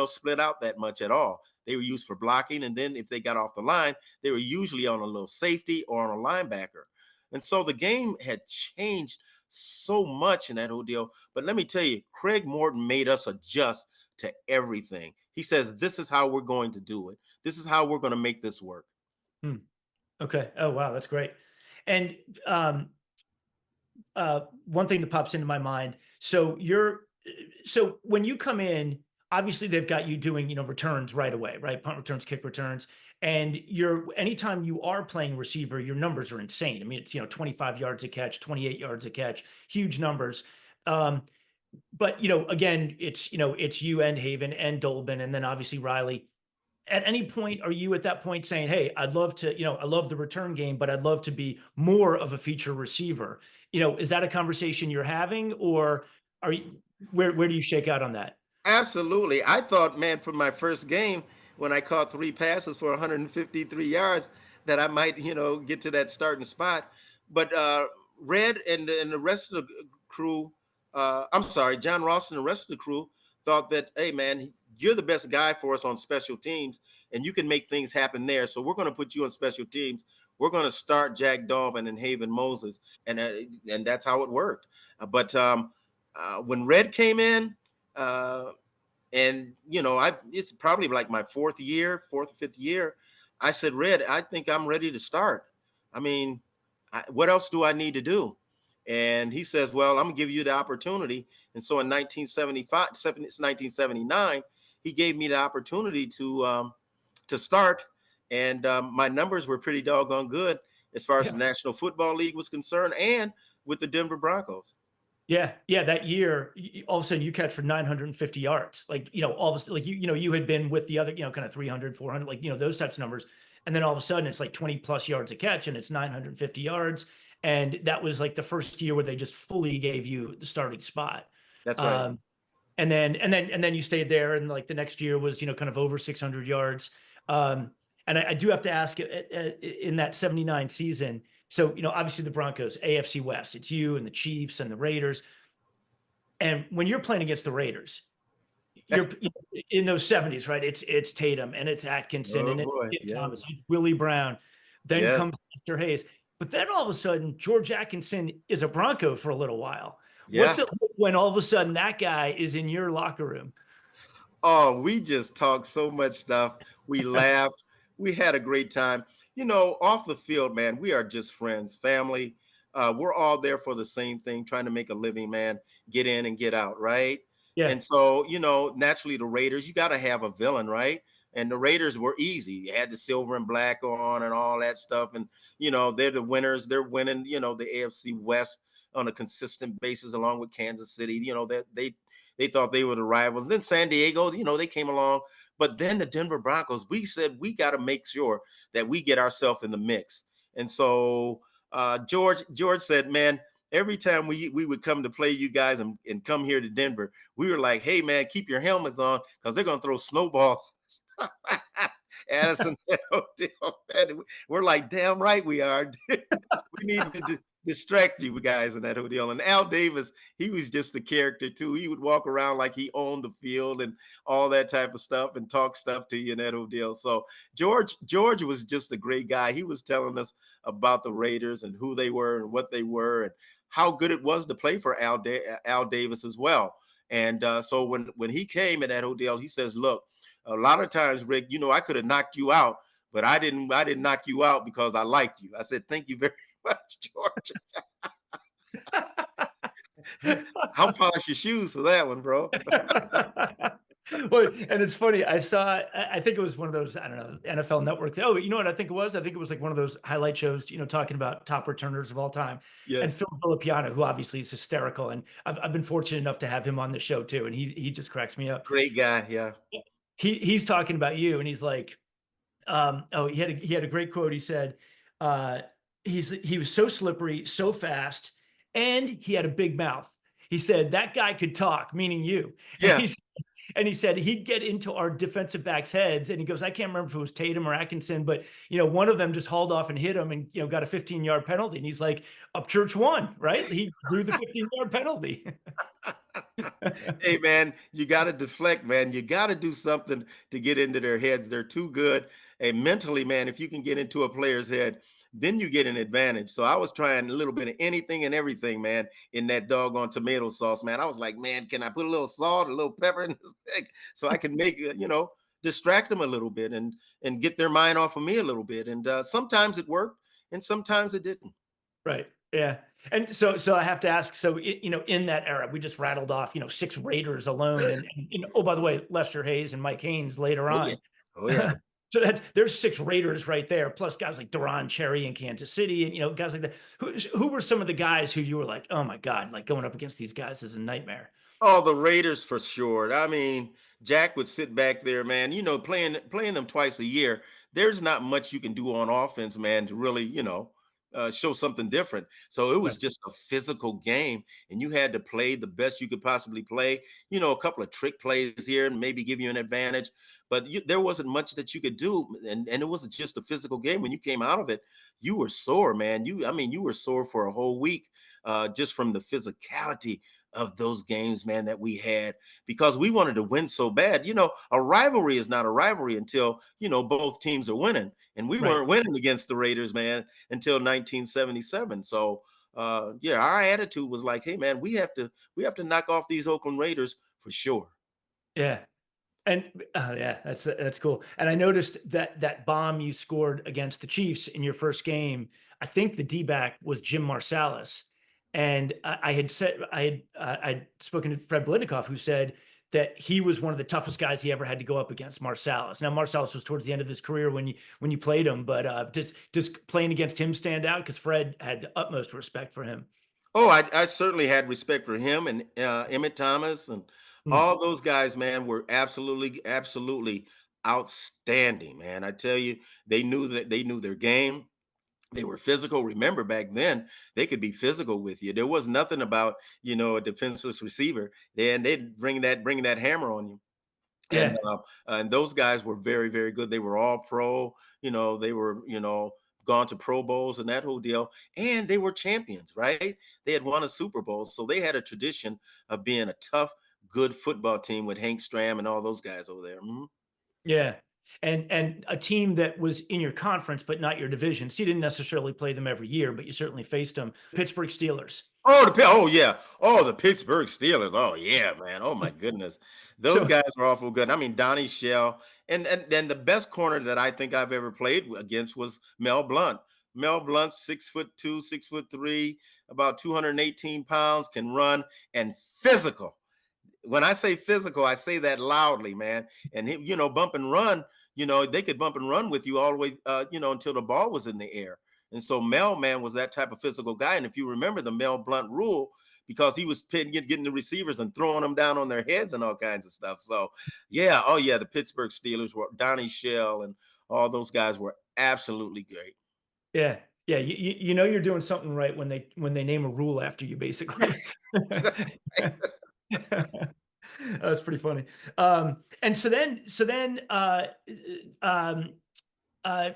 split out that much at all. They were used for blocking, and then if they got off the line, they were usually on a little safety or on a linebacker. And so the game had changed so much in that whole deal. But let me tell you, Craig Morton made us adjust to everything. He says, "This is how we're going to do it. This is how we're going to make this work." Hmm. Okay. Oh, wow, that's great. And one thing that pops into my mind. So when you come in, obviously they've got you doing, returns right away, right? Punt returns, kick returns. And anytime you are playing receiver, your numbers are insane. I mean, it's, 25 yards a catch, 28 yards a catch, huge numbers. Um, but again, it's you and Haven and Dolbin, and then obviously Riley. At any point, are you at that point saying, "Hey, I'd love to, I love the return game, but I'd love to be more of a feature receiver"? Is that a conversation you're having, or are you where do you shake out on that? Absolutely. I thought, man, from my first game when I caught three passes for 153 yards, that I might, get to that starting spot. But Red and the rest of the crew, I'm sorry, John Ross and the rest of the crew thought that, hey, man, you're the best guy for us on special teams, and you can make things happen there. So we're going to put you on special teams. We're going to start Jack Dolvin and Haven Moses, and that's how it worked. But when Red came in, uh, and I it's probably like my fourth or fifth year. I said, Red, I think I'm ready to start. I mean, what else do I need to do? And he says, well, I'm gonna give you the opportunity. And so in 1975, 1979, he gave me the opportunity to start, and my numbers were pretty doggone good as far as the Yeah. National Football League was concerned, and with the Denver Broncos. Yeah, yeah, that year, all of a sudden you catch for 950 yards. Like, all of a sudden, like you had been with the other, kind of 300, 400, like, those types of numbers. And then all of a sudden it's like 20 plus yards a catch and it's 950 yards. And that was like the first year where they just fully gave you the starting spot. That's right. Um, and then you stayed there, and like the next year was kind of over 600 yards. Um, and I do have to ask, in that 79 season, so obviously the Broncos, AFC West, it's you and the Chiefs and the Raiders. And when you're playing against the Raiders, you're in those 70s, right? It's Tatum and it's Atkinson Oh and it's boy, Skip yes, Thomas, it's Willie Brown. Then yes, comes Mr. Hayes. But then all of a sudden, George Atkinson is a Bronco for a little while. What's yeah. it like when all of a sudden that guy is in your locker room? Oh, we just talked so much stuff. We laughed. We had a great time. Off the field, man, we are just friends, family. We're all there for the same thing, trying to make a living, man, get in and get out, right? Yeah. And so, naturally, the Raiders, you got to have a villain, right? And the Raiders were easy. You had the silver and black on and all that stuff. And, they're the winners. They're winning, the AFC West on a consistent basis, along with Kansas City. They thought they were the rivals. And then San Diego, they came along. But then the Denver Broncos, we said we got to make sure that we get ourselves in the mix. And so George said, man, every time we would come to play you guys and come here to Denver, we were like, hey man, keep your helmets on because they're gonna throw snowballs at us. And we're like, damn right we are. We need to distract you guys in that whole deal. And Al Davis, he was just a character too. He would walk around like he owned the field and all that type of stuff and talk stuff to you in that whole deal. So George was just a great guy. He was telling us about the Raiders and who they were and what they were and how good it was to play for Al Davis as well. And so when he came in that whole deal, he says, look, A lot of times, Rick, I could have knocked you out, but I didn't knock you out because I like you. I said, thank you very much, George. I'll polish your shoes for that one, bro. Well, and it's funny. I think it was one of those, I don't know, NFL Network. Oh, you know what I think it was? I think it was like one of those highlight shows, talking about top returners of all time. And Yes. Phil Villapiano, who obviously is hysterical. And I've been fortunate enough to have him on the show too. And he just cracks me up. Great guy. Yeah. He's talking about you, and he's like, oh, he had a great quote. He said, uh, he was so slippery, so fast, and he had a big mouth. He said that guy could talk, meaning you. And Yeah. he said he'd get into our defensive backs' heads, and he goes, I can't remember if it was Tatum or Atkinson, but one of them just hauled off and hit him, and got a 15-yard penalty. And he's like, Upchurch won, right? He drew the 15-yard penalty. Hey man, you got to deflect, man. You got to do something to get into their heads. They're too good. And mentally, man, if you can get into a player's head, then you get an advantage. So I was trying a little bit of anything and everything, man, in that doggone tomato sauce, man. I was like, man, can I put a little salt, a little pepper in this thing so I can make it, distract them a little bit and get their mind off of me a little bit. And sometimes it worked, and sometimes it didn't. Right. Yeah. And so I have to ask, so in that era, we just rattled off, 6 Raiders alone, and oh, by the way, Lester Hayes and Mike Haynes later Oh yeah. on. Oh yeah. So there's 6 Raiders right there, plus guys like Duron Cherry in Kansas City, and guys like that. Who were some of the guys who you were like, oh my God, like going up against these guys is a nightmare? Oh, the Raiders for sure. I mean, Jack would sit back there, man. Playing them twice a year. There's not much you can do on offense, man, to really, show something different. So it was Right. just a physical game, and you had to play the best you could possibly play. A couple of trick plays here and maybe give you an advantage, but there wasn't much that you could do, and it wasn't just a physical game. When you came out of it, you were sore, man. You were sore for a whole week, just from the physicality of those games, man, that we had because we wanted to win so bad. A rivalry is not a rivalry until, both teams are winning. And we Right. weren't winning against the Raiders, man, until 1977. So yeah, our attitude was like, hey man, we have to knock off these Oakland Raiders for sure. Yeah. And yeah, that's cool. And I noticed that bomb you scored against the Chiefs in your first game. I think the D back was Jim Marsalis, and I had said I'd spoken to Fred Blitnikoff, who said that he was one of the toughest guys he ever had to go up against. Marsalis. Now Marsalis was towards the end of his career when you played him, but does playing against him stand out? Because Fred had the utmost respect for him. Oh, I certainly had respect for him and Emmett Thomas and Hmm. all those guys, man, were absolutely, absolutely outstanding, man. I tell you, they knew their game. They were physical. Remember back then, they could be physical with you. There was nothing about, a defenseless receiver. They'd bring that hammer on you. And Yeah. those guys were very, very good. They were all pro. They were, gone to Pro Bowls and that whole deal. And they were champions, right? They had won a Super Bowl, so they had a tradition of being a tough, good football team with Hank Stram and all those guys over there. Mhm. Yeah. And a team that was in your conference, but not your division. So you didn't necessarily play them every year, but you certainly faced them. Pittsburgh Steelers. Oh yeah. Oh, the Pittsburgh Steelers. Oh yeah, man. Oh my goodness. Those So guys are awful good. I mean, Donnie Shell. And then the best corner that I think I've ever played against was Mel Blunt. Mel Blunt, 6'2", 6'3", about 218 pounds, can run and physical. When I say physical, I say that loudly, man. And he, bump and run, they could bump and run with you all the way, until the ball was in the air. And so Mel, man, was that type of physical guy. And if you remember the Mel Blunt rule, because he was getting the receivers and throwing them down on their heads and all kinds of stuff. So, yeah, oh yeah, the Pittsburgh Steelers were Donnie Shell and all those guys were absolutely great. yeah, yeah, you know you're doing something right when they name a rule after you, basically. That's pretty funny. And so then um, uh,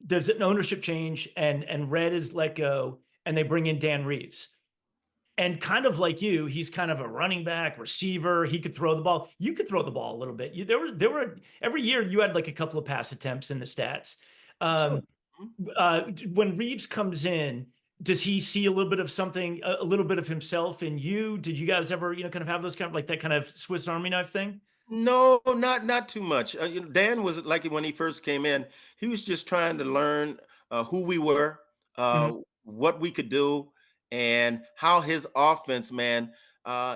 there's an ownership change, and Red is let go, and they bring in Dan Reeves. And kind of like you, he's kind of a running back, receiver. He could throw the ball. You could throw the ball a little bit. There were every year you had like a couple of pass attempts in the stats. Sure. Um, when Reeves comes in, does he see a little bit of something, a little bit of himself in you? Did you guys ever, kind of have those kind of like that kind of Swiss Army knife thing? No, not too much. Dan was like when he first came in, he was just trying to learn who we were, Mhm. what we could do, and how his offense, man,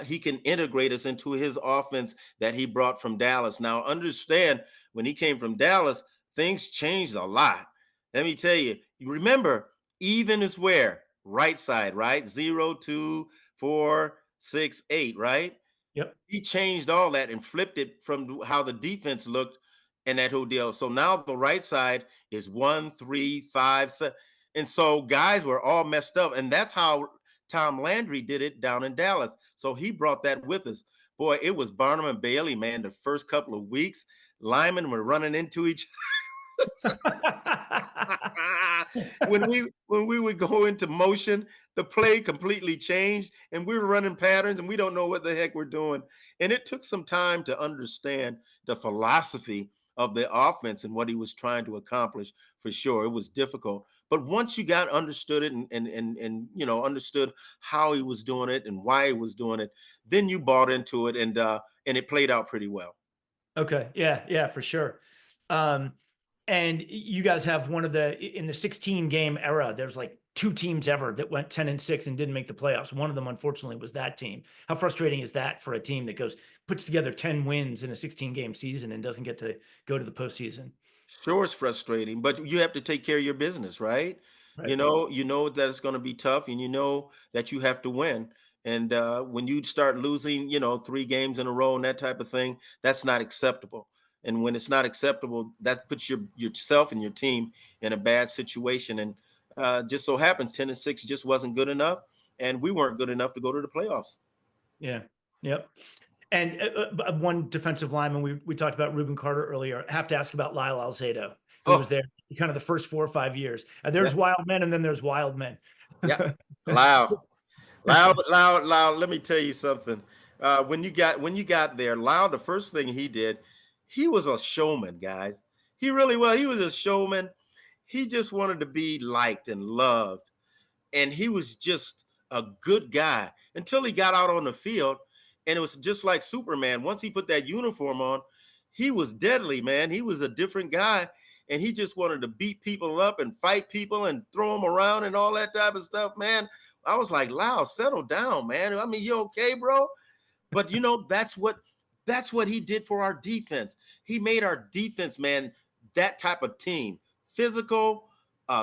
he can integrate us into his offense that he brought from Dallas. Now, understand when he came from Dallas, things changed a lot. Let me tell you. You remember, even is where right side, right? 0, 2, 4, 6, 8, right? Yep. He changed all that and flipped it from how the defense looked and that whole deal. So now the right side is 1, 3, 5, 7. And so guys were all messed up. And that's how Tom Landry did it down in Dallas. So he brought that with us. Boy, it was Barnum and Bailey, man, the first couple of weeks. Linemen were running into each when we would go into motion, the play completely changed, and we were running patterns, and we don't know what the heck we're doing. And it took some time to understand the philosophy of the offense and what he was trying to accomplish. For sure, it was difficult, but once you got understood it and understood how he was doing it and why he was doing it, then you bought into it, and it played out pretty well. Okay. Yeah. Yeah, for sure. Um, and you guys have one of in the 16 game era, there's like two teams ever that went 10-6 and didn't make the playoffs. One of them, unfortunately, was that team. How frustrating is that for a team that puts together 10 wins in a 16 game season and doesn't get to go to the postseason? Sure, it's frustrating, but you have to take care of your business, right? Right. You know that it's going to be tough, and you know that you have to win. And when you start losing, 3 games in a row and that type of thing, that's not acceptable. And when it's not acceptable, that puts yourself and your team in a bad situation. And just so happens 10-6 just wasn't good enough, and we weren't good enough to go to the playoffs. Yeah. Yep. And one defensive lineman, we talked about Reuben Carter earlier. I have to ask about Lyle Alzado, who was Oh, there kind of the first 4 or 5 years. yeah, There's wild men, and then there's wild men. yeah, loud. Loud, loud, loud. Let me tell you something. When you got there, Loud, the first thing he did, he was a showman, guys. He really was. He was a showman. He just wanted to be liked and loved, and he was just a good guy until he got out on the field, and it was just like Superman. Once he put that uniform on, he was deadly, man. He was a different guy, and he just wanted to beat people up and fight people and throw them around and all that type of stuff, man. I was like, "Wow, settle down, man. I mean, you okay, bro?" But that's what he did for our defense. He made our defense, man, that type of team. Physical,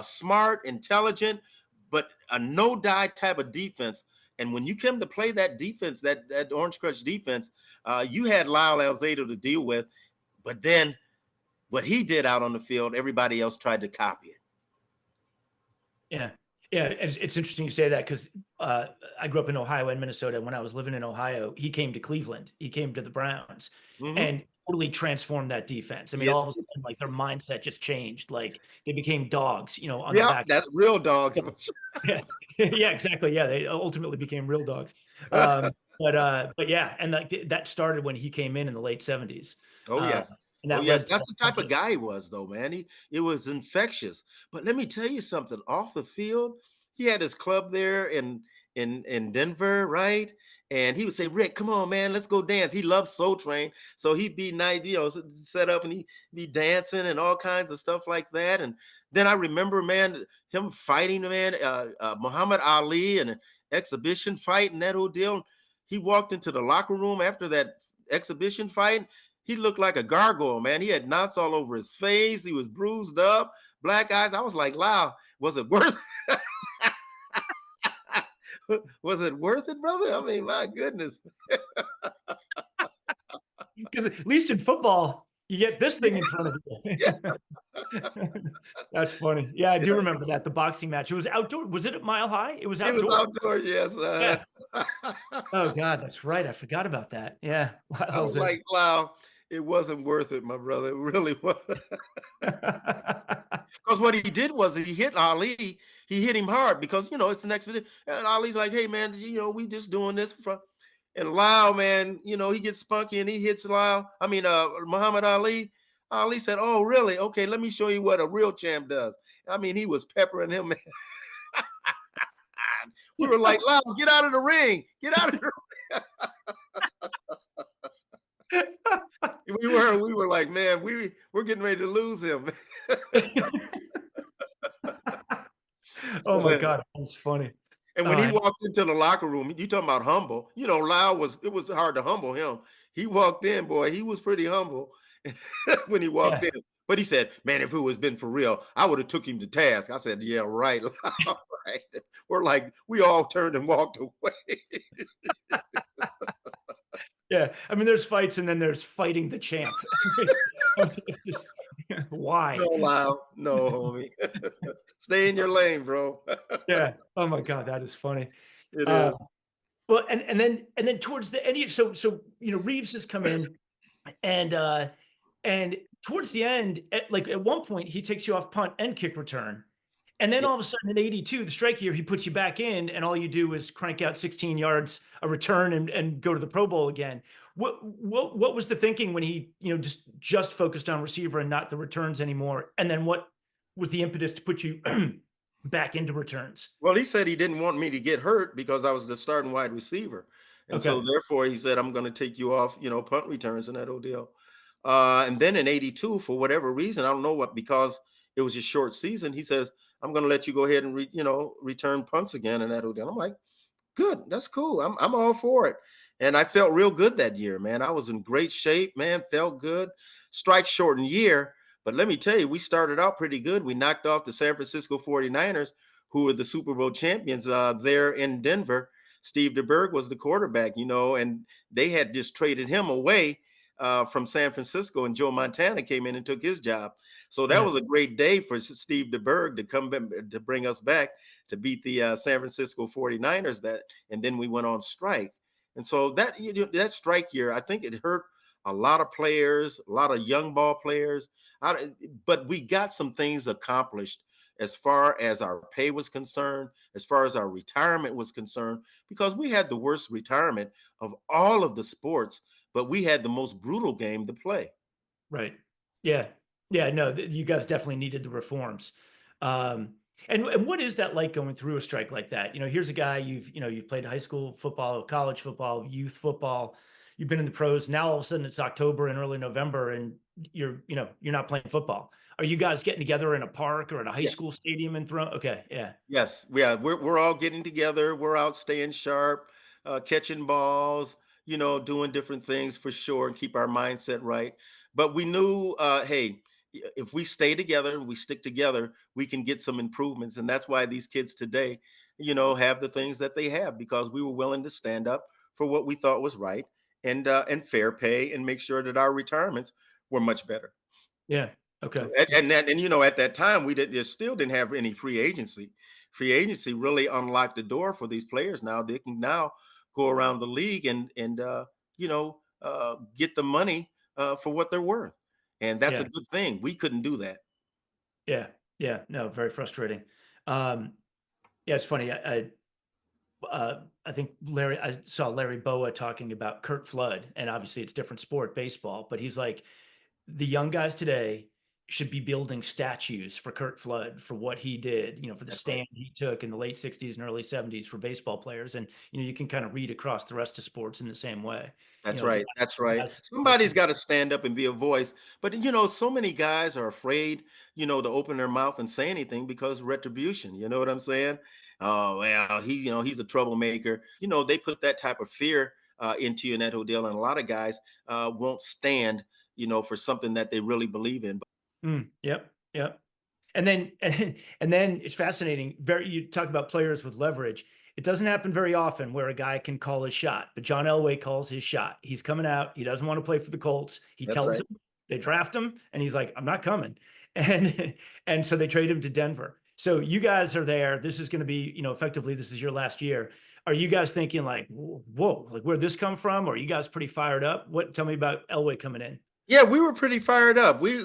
smart, intelligent, but a no die type of defense. And when you come to play that defense, that Orange Crush defense, you had Lyle Alzado to deal with. But then what he did out on the field, everybody else tried to copy it. Yeah. Yeah. It's interesting you say that because I grew up in Ohio and Minnesota. When I was living in Ohio, he came to Cleveland. He came to the Browns Hmm. and totally transformed that defense. I mean, all of Yes. a sudden, like their mindset just changed. Like they became dogs, on the Yeah, back. that's real dogs. Yeah, yeah, exactly. Yeah, they ultimately became real dogs. But yeah, and like that started when he came in the late 70s. Oh Uh, yes. and Oh that yes. led to That's that the type of punching. guy he was, though, man. It was infectious. But let me tell you something. Off the field, he had his club there in Denver, right? And he would say, "Rick, come on, man, let's go dance." He loves Soul Train, so he'd be nice, set up and he'd be dancing and all kinds of stuff like that. And then I remember, man, him fighting, man, Muhammad Ali in an exhibition fight and that whole deal. He walked into the locker room after that exhibition fight. He looked like a gargoyle, man. He had knots all over his face. He was bruised up, black eyes. I was like, wow, was it worth was it worth it, brother? I mean, my goodness. Because at least in football, you get this Yeah, thing in front of yeah, you. That's funny. Yeah, I do yeah. remember that, the boxing match. It was outdoor. Was it at Mile High? It was It was outdoor. outdoor, yes. Yeah. Oh God, that's right. I forgot about that. Yeah. I was like, wow, it wasn't worth it, my brother. It really was. Because what he did was he hit Ali. He hit him hard because it's the next video. And Ali's like, "Hey man, we just doing this for." And Lau, man, he gets spunky and he hits Lau. I mean, Muhammad Ali. Ali said, "Oh, really? Okay, let me show you what a real champ does." I mean, he was peppering him, man. We were like, "Lau, get out of the ring! Get out of the We were like, man, we're getting ready to lose him. Oh my God, that's funny. And when he Uh, walked into the locker room, you talking about humble. Lyle it was hard to humble him. He walked in, boy, he was pretty humble when he walked yeah, in. But he said, "Man, if it was been for real, I would have took him to task." I said, "Yeah, right." All right. We're like, we all turned and walked away. yeah. I mean, there's fights and then there's fighting the champ. I mean, just No, why? Lyle. No, homie. Stay in your lane, bro. Yeah. Oh my God, that is funny. It Uh, is. well, and then towards the end, Reeves has come in and and towards the end, at one point, he takes you off punt and kick return. And then Yeah. all of a sudden in 82, the strike year, he puts you back in, and all you do is crank out 16 yards a return and go to the Pro Bowl again. What was the thinking when he, just focused on receiver and not the returns anymore? And then what was the impetus to put you back into returns? Well, he said he didn't want me to get hurt because I was the starting wide receiver. And so Okay. therefore he said, I'm going to take you off, punt returns and that whole deal. And then in 82, for whatever reason, I don't know what, because it was a short season, he says, I'm going to let you go ahead and, return punts again and that whole deal. I'm like, good. That's cool. I'm all for it. And I felt real good that year, man. I was in great shape, man. Felt good. Strike shortened year. But let me tell you, we started out pretty good. We knocked off the San Francisco 49ers, who were the Super Bowl champions there in Denver. Steve DeBerg was the quarterback, and they had just traded him away from San Francisco, and Joe Montana came in and took his job. So that Yeah. was a great day for Steve DeBerg to come back, to bring us back to beat the San Francisco 49ers, and then we went on strike. And so that strike year, I think it hurt a lot of players, a lot of young ball players. But we got some things accomplished as far as our pay was concerned, as far as our retirement was concerned, because we had the worst retirement of all of the sports, but we had the most brutal game to play. Right. Yeah. Yeah, no, you guys definitely needed the reforms. And what is that like going through a strike like that? Here's a guy you've played high school football, college football, youth football, you've been in the pros. Now all of a sudden it's October and early November and you're not playing football. Are you guys getting together in a park or at a high Yes. school stadium and throw? Okay, yeah. Yes, yeah, we're all getting together. We're out staying sharp, catching balls, doing different things for sure, and keep our mindset right. But we knew, hey, if we stay together and we stick together, we can get some improvements, and that's why these kids today, have the things that they have, because we were willing to stand up for what we thought was right, and fair pay, and make sure that our retirements were much better. Yeah. Okay. And at that time we still didn't have any free agency. Free agency really unlocked the door for these players. Now they can now go around the league and get the money for what they're worth, and that's a Yeah. good thing. We couldn't do that. Yeah. Yeah. No, very frustrating. Um, yeah, it's funny. I think I saw Larry Boa talking about Kurt Flood, and obviously it's different sport, baseball, but he's like, the young guys today should be building statues for Kurt Flood for what he did, for the That's right. stand he took in the late 60s and early 70s for baseball players. And, you can kind of read across the rest of sports in the same way. That's The right. That's right. guys Somebody's got to stand up and be a voice. But so many guys are afraid, to open their mouth and say anything because retribution. You know what I'm saying? Oh well, he's a troublemaker. They put that type of fear into you in that whole deal, and a lot of guys won't stand, for something that they really believe in. Yep. Yep. And then and then it's fascinating. You talk about players with leverage. It doesn't happen very often where a guy can call his shot, but John Elway calls his shot. He's coming out. He doesn't want to play for the Colts. He That's tells right. them they draft him, and he's like, "I'm not coming." And and so they trade him to Denver. So you guys are there. This is going to be, effectively, this is your last year. Are you guys thinking like, whoa, like where'd this come from? Or are you guys pretty fired up? Tell me about Elway coming in. Yeah, we were pretty fired up. We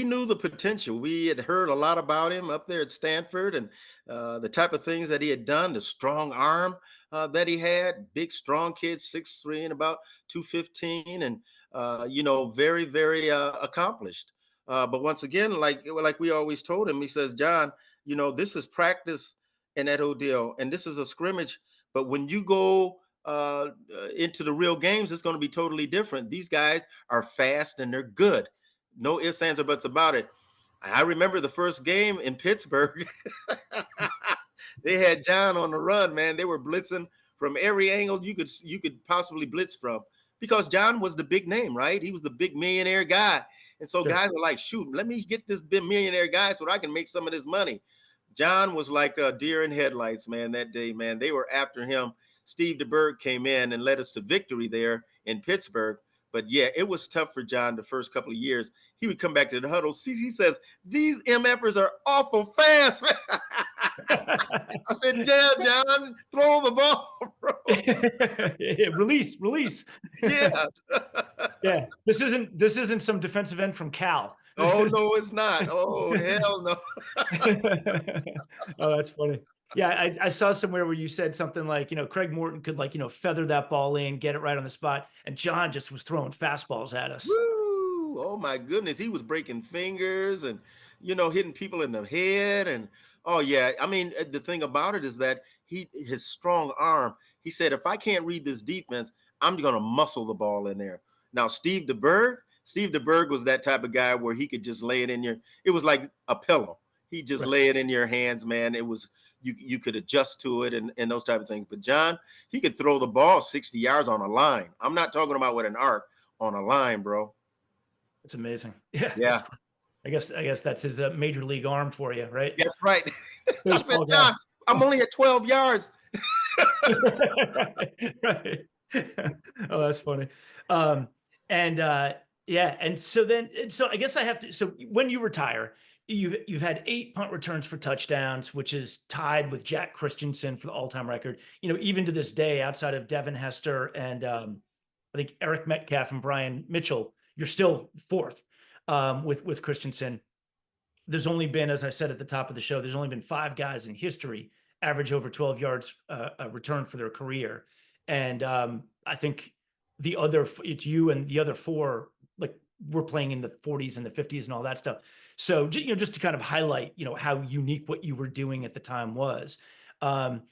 knew the potential. We had heard a lot about him up there at Stanford, and the type of things that he had done, the strong arm that he had, big strong kid, 6'3" and about 215, and very very accomplished. But once again, like we always told him, he says, John, this is practice and that whole deal, and this is a scrimmage. But when you go into the real games, it's going to be totally different. These guys are fast and they're good. No ifs, ands, or buts about it. I remember the first game in Pittsburgh. They had John on the run, man. They were blitzing from every angle you could possibly blitz from because John was the big name, right? He was the big millionaire guy. And so Sure. guys were like, shoot, let me get this big millionaire guy so that I can make some of this money. John was like a deer in headlights, man, that day, man. They were after him. Steve DeBerg came in and led us to victory there in Pittsburgh. But yeah, it was tough for John the first couple of years. He would come back to the huddle. CC says, these MFers are awful fast, man. I said, yeah, John, throw the ball, bro. Yeah, release. Yeah. Yeah, this isn't some defensive end from Cal. Oh, no, it's not. Oh, hell no. Oh, that's funny. Yeah, I saw somewhere where you said something like, Craig Morton could like, feather that ball in, get it right on the spot, and John just was throwing fastballs at us. Woo! Oh my goodness, he was breaking fingers and hitting people in the head and oh yeah. I mean, the thing about it is that his strong arm. He said, if I can't read this defense, I'm gonna muscle the ball in there. Now, Steve DeBerg was that type of guy where he could just lay it in your. It was like a pillow. He just Right. lay it in your hands, man. It was you could adjust to it and those type of things. But John, he could throw the ball 60 yards on a line. I'm not talking about with an arc on a line, bro. It's amazing. Yeah, Yeah, I guess that's his major league arm for you, right? that's right. I said, Baseball guy. John, I'm only at 12 yards. Right. Oh, that's funny. Um, and yeah, and so I guess I have to. So when you retire, you've had 8 punt returns for touchdowns, which is tied with Jack Christensen for the all-time record. Even to this day, outside of Devin Hester and I think Eric Metcalf and Brian Mitchell, you're still fourth with Christensen. There's only been, as I said at the top of the show, there's only been 5 guys in history average over 12 yards a return for their career. And I think it's you and the other 4, like we're playing in the 40s and the 50s and all that stuff. So, just to kind of highlight, how unique what you were doing at the time was. Um,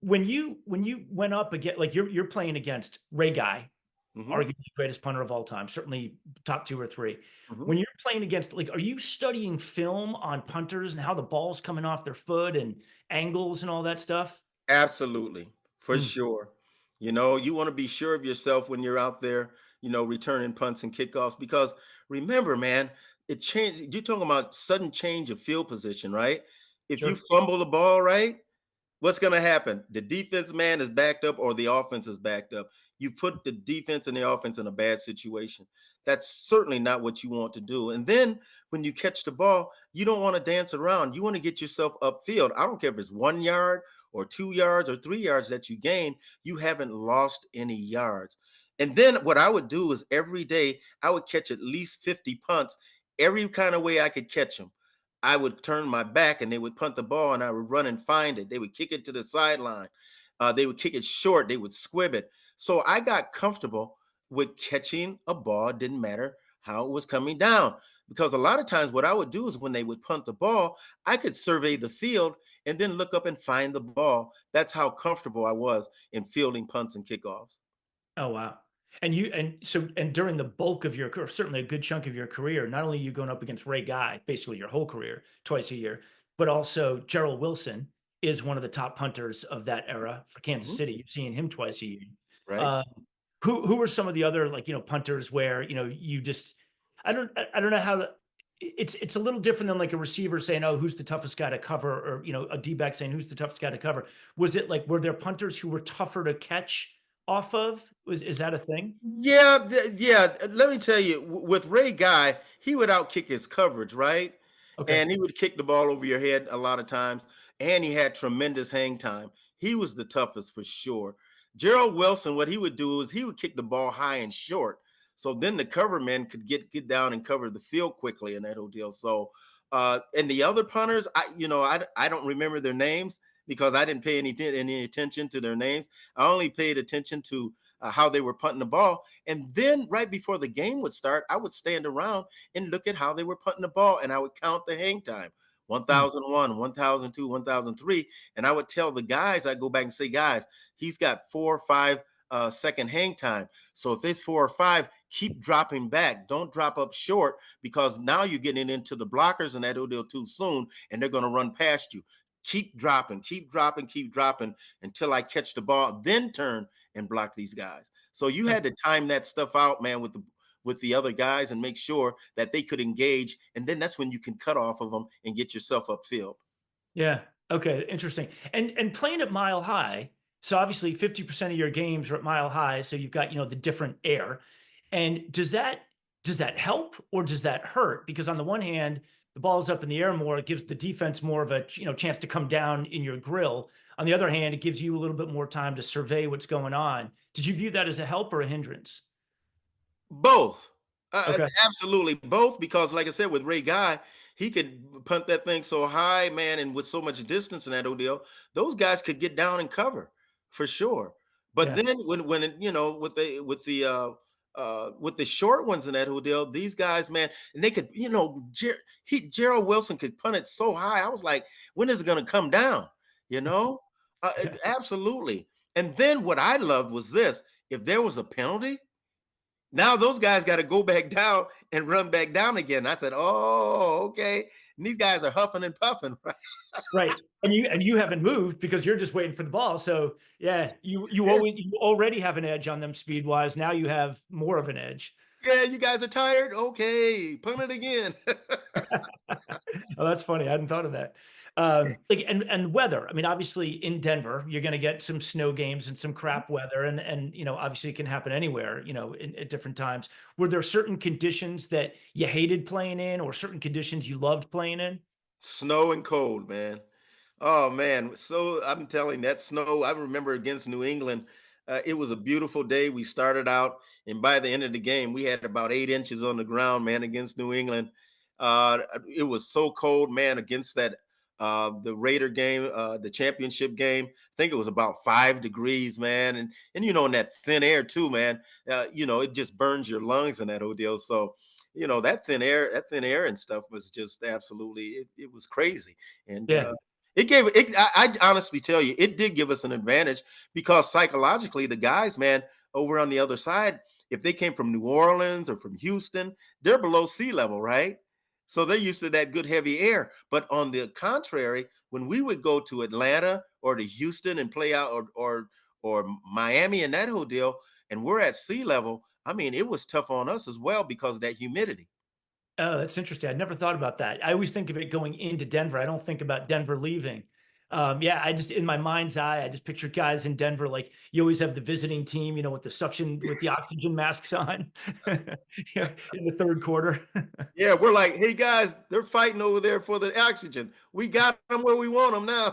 when you went up again, like you're playing against Ray Guy, Hmm. arguably the greatest punter of all time, certainly top 2 or 3. Hmm. When you're playing against, like, are you studying film on punters and how the ball's coming off their foot and angles and all that stuff? Absolutely, for Mm, sure. You want to be sure of yourself when you're out there, returning punts and kickoffs because remember, man, it changed. You're talking about sudden change of field position, right? If you sure. fumble the ball, right? What's going to happen? The defense man is backed up or the offense is backed up. You put the defense and the offense in a bad situation. That's certainly not what you want to do. And then when you catch the ball, you don't want to dance around. You want to get yourself upfield. I don't care if it's 1 yard or 2 yards or 3 yards that you gain, you haven't lost any yards. And then what I would do is every day I would catch at least 50 punts every kind of way I could catch them. I would turn my back and they would punt the ball and I would run and find it. They would kick it to the sideline. They would kick it short. They would squib it. So I got comfortable with catching a ball. Didn't matter how it was coming down. Because a lot of times what I would do is when they would punt the ball, I could survey the field and then look up and find the ball. That's how comfortable I was in fielding punts and kickoffs. Oh, wow. And during the bulk of your career, certainly a good chunk of your career, not only are you going up against Ray Guy, basically your whole career, twice a year, but also Gerald Wilson is one of the top punters of that era for Kansas Mhm. City. You're seeing him twice a year. Right? Uh, who are some of the other, like, punters where, you just I don't know how to it's a little different than like a receiver saying, "Oh, who's the toughest guy to cover?" Or, a D-back saying, "Who's the toughest guy to cover?" Was it like were there punters who were tougher to catch off of? Is that a thing? Yeah, yeah. Let me tell you, with Ray Guy, he would outkick his coverage, right? Okay. And he would kick the ball over your head a lot of times, and he had tremendous hang time. He was the toughest for sure. Gerald Wilson, what he would do is he would kick the ball high and short, so then the cover men could get down and cover the field quickly in that whole deal. So, and the other punters, I don't remember their names because I didn't pay any attention to their names. I only paid attention to how they were punting the ball. And then right before the game would start, I would stand around and look at how they were punting the ball and I would count the hang time. Mm. 1001, 1002, 1003. And I would tell the guys, I go back and say, guys, he's got 4 or 5 second hang time. So if there's 4 or 5, keep dropping back. Don't drop up short, because now you're getting into the blockers and that deal too soon, and they're going to run past you. Keep dropping, keep dropping, keep dropping until I catch the ball, then turn and block these guys. So you Uh, had to time that stuff out, man, with the other guys and make sure that they could engage. And then that's when you can cut off of them and get yourself upfield. Yeah. Okay. Interesting. And playing at Mile High. So obviously 50% of your games are at Mile High. So you've got, the different air. And does that help or does that hurt? Because on the one hand, the ball's up in the air more. It gives the defense more of a chance to come down in your grill. On the other hand, it gives you a little bit more time to survey what's going on. Did you view that as a help or a hindrance? Both. Okay. Absolutely both, because like I said, with Ray Guy, he could punt that thing so high, man, and with so much distance in that ODL, those guys could get down and cover for sure. But Yeah. then with the short ones in that ODL, these guys, man, and they could, Gerald Wilson could punt it so high. I was like, when is it going to come down? You know, Yeah. absolutely. And then what I loved was this: if there was a penalty, now those guys got to go back down and run back down again. I said, "Oh, okay." And these guys are huffing and puffing, right? Right. And you haven't moved because you're just waiting for the ball. So yeah, you already have an edge on them speed wise. Now you have more of an edge. Yeah, you guys are tired. Okay, punt it again. Oh, that's funny. I hadn't thought of that. Like and weather. I mean, obviously in Denver, you're going to get some snow games and some crap weather, and obviously it can happen anywhere. At different times. Were there certain conditions that you hated playing in, or certain conditions you loved playing in? Snow and cold, man. Oh man, so I'm telling that snow. I remember against New England, it was a beautiful day. We started out, and by the end of the game, we had about 8 inches on the ground, man, against New England. It was so cold, man, against that the Raider game, the championship game. I think it was about 5 degrees, man, and in that thin air too, man. It just burns your lungs in that ordeal. So. That thin air and stuff was just absolutely, it was crazy. And Yeah. it gave it. I honestly tell you, it did give us an advantage, because psychologically, the guys, man, over on the other side, if they came from New Orleans or from Houston, they're below sea level, right? So they're used to that good heavy air. But on the contrary, when we would go to Atlanta or to Houston and play out, or Miami and that whole deal, and we're at sea level, I mean, it was tough on us as well because of that humidity. Oh, that's interesting. I'd never thought about that. I always think of it going into Denver. I don't think about Denver leaving. Yeah, I just in my mind's eye, I just picture guys in Denver like you always have the visiting team, with the suction with the oxygen masks on, yeah, in the third quarter. Yeah, we're like, hey guys, they're fighting over there for the oxygen. We got them where we want them now.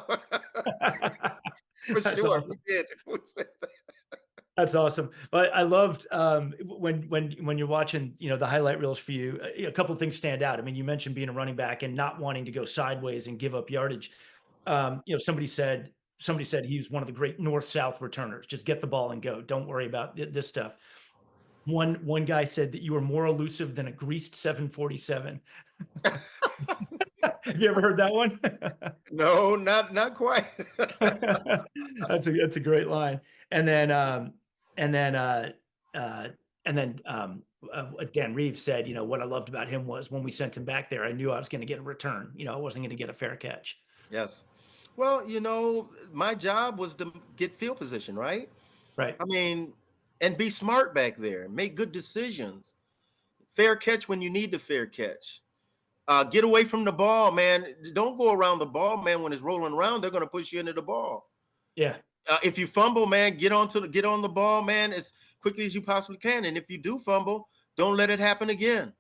For That's sure, we awesome. did. We said that. That's awesome. But I loved when you're watching, the highlight reels for you. A couple of things stand out. I mean, you mentioned being a running back and not wanting to go sideways and give up yardage. Somebody said he was one of the great north-south returners. Just get the ball and go. Don't worry about this stuff. One guy said that you were more elusive than a greased 747. Have you ever heard that one? No, not quite. That's a great line. And then and then uh and then Dan Reeves said, what I loved about him was when we sent him back there, I knew I was going to get a return. I wasn't going to get a fair catch. Yes. Well, my job was to get field position, right? Right. I mean, and be smart back there, make good decisions, fair catch when you need the fair catch. Get away from the ball, man. Don't go around the ball, man. When it's rolling around, they're going to push you into the ball. Yeah. If you fumble, man, get on the ball, man, as quickly as you possibly can. And if you do fumble, don't let it happen again.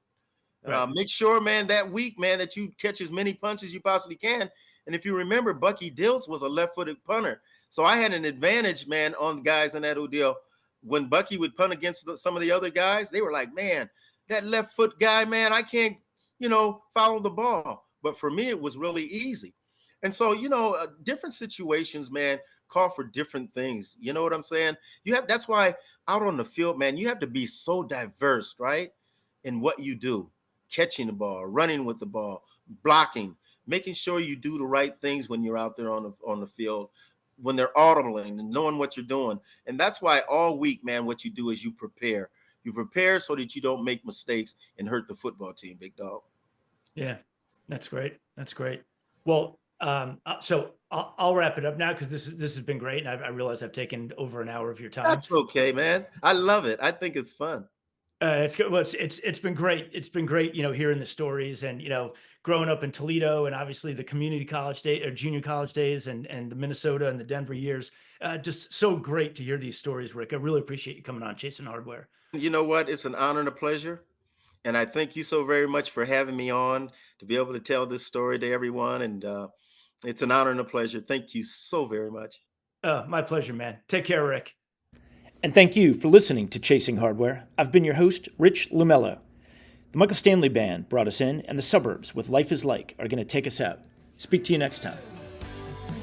Right. Make sure, man, that week, man, that you catch as many punts as you possibly can. And if you remember, Bucky Dills was a left-footed punter, so I had an advantage, man, on the guys in that deal. When Bucky would punt against some of the other guys, they were like, "Man, that left foot guy, man, I can't, follow the ball." But for me, it was really easy. And so, different situations, man, call for different things. You know what I'm saying? That's why out on the field, man, you have to be so diverse, right? In what you do, catching the ball, running with the ball, blocking, making sure you do the right things when you're out there on the field, when they're audibling and knowing what you're doing. And that's why all week, man, what you do is you prepare. You prepare so that you don't make mistakes and hurt the football team, big dog. Yeah, that's great. That's great. Well, so I'll wrap it up now because this has been great, and I realize I've taken over an hour of your time. That's okay, man. I love it. I think it's fun. It's good. Well, it's been great. It's been great, hearing the stories and growing up in Toledo and obviously the community college day or junior college days and the Minnesota and the Denver years. Just so great to hear these stories, Rick. I really appreciate you coming on Chasing Hardware. You know what? It's an honor and a pleasure. And I thank you so very much for having me on to be able to tell this story to everyone. And it's an honor and a pleasure. Thank you so very much. My pleasure, man. Take care, Rick. And thank you for listening to Chasing Hardware. I've been your host, Rich Lamello. The Michael Stanley Band brought us in, and the Suburbs with Life is Like are going to take us out. Speak to you next time.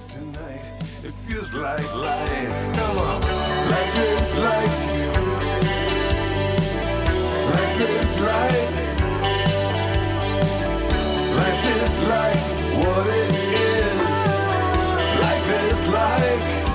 Tonight, it feels like life. Come on. Life is like. Life is like. Life is like what it is. Life is like.